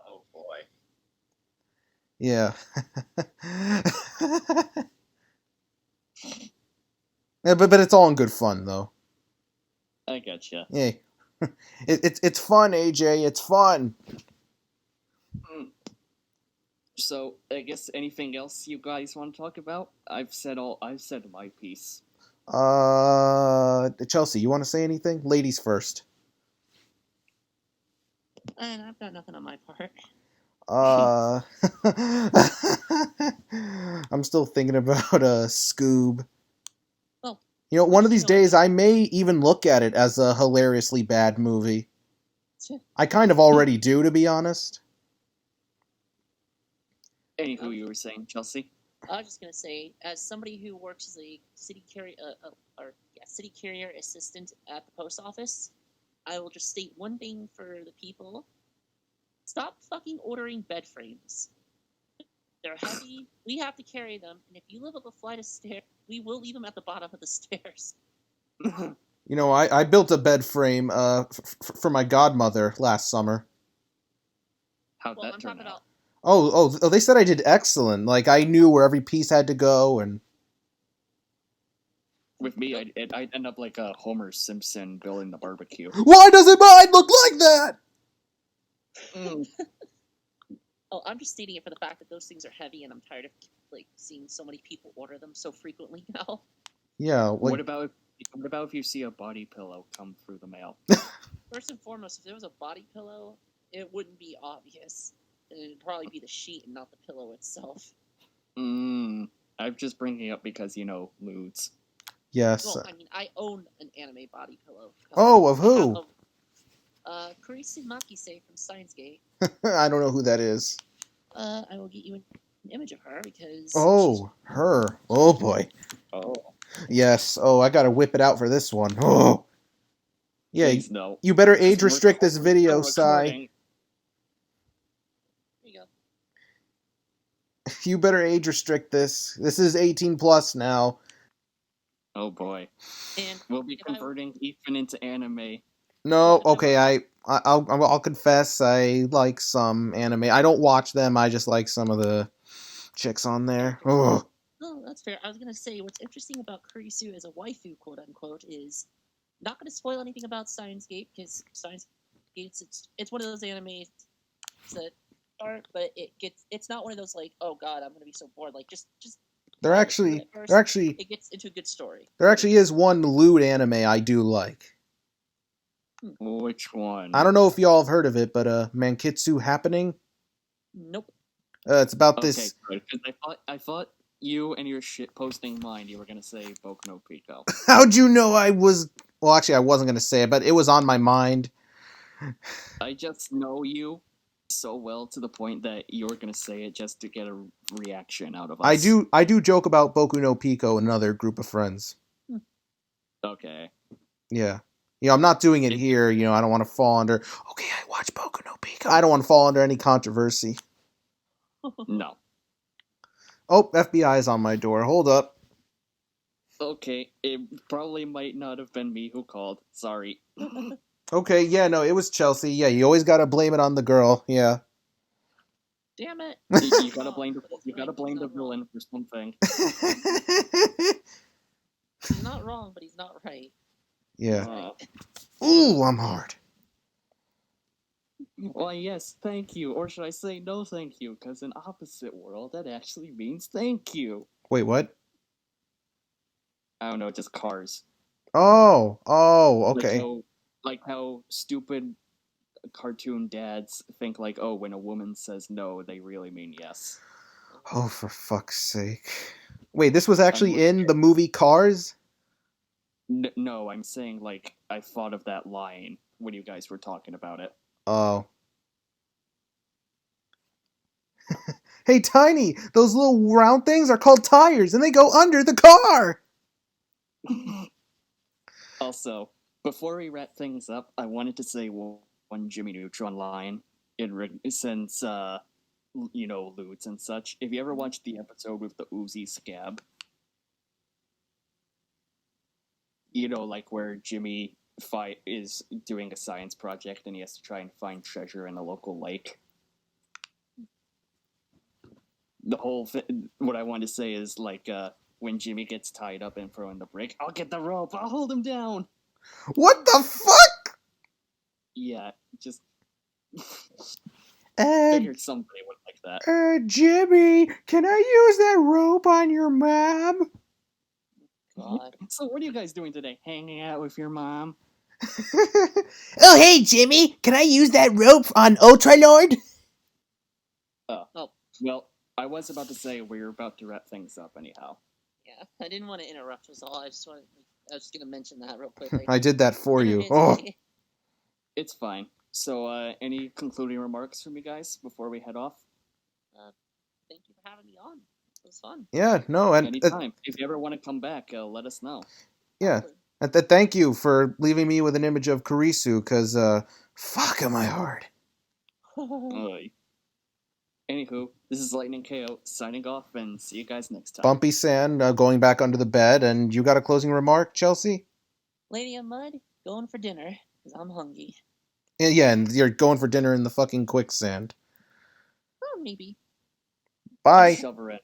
Oh boy. yeah. Yeah, but it's all in good fun though. I gotcha. Yeah, it's fun, AJ. It's fun. So, I guess anything else you guys want to talk about? I've said my piece. Chelsea, you want to say anything? Ladies first. And I've got nothing on my part. I'm still thinking about Scoob. Well, You know, one of these you know, days I may even look at it as a hilariously bad movie. I kind of already do, to be honest. Anywho, you were saying, Chelsea? I was just gonna say, as somebody who works as a city carrier assistant at the post office, I will just state one thing for the people: stop fucking ordering bed frames. They're heavy. We have to carry them, and if you live up a flight of stairs, we will leave them at the bottom of the stairs. You know, I built a bed frame for my godmother last summer. How'd Well, that I'm turn talking out? about Oh, they said I did excellent. Like, I knew where every piece had to go, and... With me, I'd end up like a Homer Simpson building the barbecue. Why doesn't mine look like that? Oh, I'm just stating it for the fact that those things are heavy, and I'm tired of like seeing so many people order them so frequently now. Yeah, like... What about if you see a body pillow come through the mail? First and foremost, if there was a body pillow, it wouldn't be obvious. It'd probably be the sheet and not the pillow itself. I'm just bringing it up because, you know, moods. Yes. Well, I mean, I own an anime body pillow. Oh, of who? Kurisu Makise from Steins Gate. I don't know who that is. I will get you an image of her because... Oh, her. Oh, boy. Oh. Yes. Oh, I gotta whip it out for this one. Oh. Yeah, Please, no. you better age restrict this video, Sai. There you go. You better age restrict this. This is 18 plus now. Oh boy. And We'll be converting Ethan into anime. No, okay, I'll confess I like some anime. I don't watch them, I just like some of the chicks on there. Ugh. No, that's fair. I was gonna say what's interesting about Kurisu as a waifu, quote unquote, is not gonna spoil anything about Steins Gate because Steins Gate it's one of those animes that start, but it's not one of those like, oh god, I'm gonna be so bored. Like just There try it. actually, At first, there actually, it gets into a good story. there actually is one lewd anime I do like. Which one? I don't know if y'all have heard of it, but Mankitsu Happening. Nope. It's about Okay, this. good. Because I thought you and your shit posting mind, you were gonna say Boku no Pico. How'd you know I was? Well, actually, I wasn't gonna say it, but it was on my mind. I just know you so well to the point that you're gonna say it just to get a reaction out of us. I do joke about Boku no Pico in another group of friends. Okay. Yeah. I'm not doing it here. I don't want to fall under. Okay, I watch Boku no Pico. I don't want to fall under any controversy. No. Oh, FBI is on my door. Hold up. Okay, it probably might not have been me who called. Sorry. Okay, yeah, no, it was Chelsea. Yeah, you always gotta blame it on the girl. Yeah. Damn it. You gotta blame the villain for something. He's not wrong, but he's not right. Yeah. Ooh, I'm hard. Why, yes, thank you. Or should I say no thank you? Because in opposite world, that actually means thank you. Wait, what? I don't know, just cars. Oh, okay. Like how stupid cartoon dads think like, oh, when a woman says no, they really mean yes. Oh, for fuck's sake. Wait, this was actually in the movie Cars? No, I'm saying like I thought of that line when you guys were talking about it. Oh. Hey, Tiny, those little round things are called tires, and they go under the car! Also, before we wrap things up, I wanted to say one Jimmy Neutron line since lewds and such. If you ever watched the episode with the Uzi scab, like where Jimmy is doing a science project and he has to try and find treasure in a local lake. The whole what I want to say is like when Jimmy gets tied up and thrown the brick, I'll get the rope, I'll hold him down. What the fuck? Yeah, just Uh, figured somebody would like that. Jimmy, can I use that rope on your mom? God. So what are you guys doing today? Hanging out with your mom? Oh, hey, Jimmy, can I use that rope on Ultralord? Oh. Well, I was about to say we're about to wrap things up anyhow. Yeah, I didn't want to interrupt us all. I was just gonna mention that real quickly. I did that for you. Oh. It's fine. So, any concluding remarks from you guys before we head off? Thank you for having me on. It was fun. Yeah, no, and anytime. If you ever want to come back, let us know. Yeah, and thank you for leaving me with an image of Kurisu, because fuck, am I hard. Anywho, this is Lightning Cayo signing off, and see you guys next time. Bumpy-san going back under the bed, and you got a closing remark, Chelsea? Lady of Mud, going for dinner, because I'm hungry. Yeah, and you're going for dinner in the fucking quicksand. Oh, maybe. Bye. Shove her in.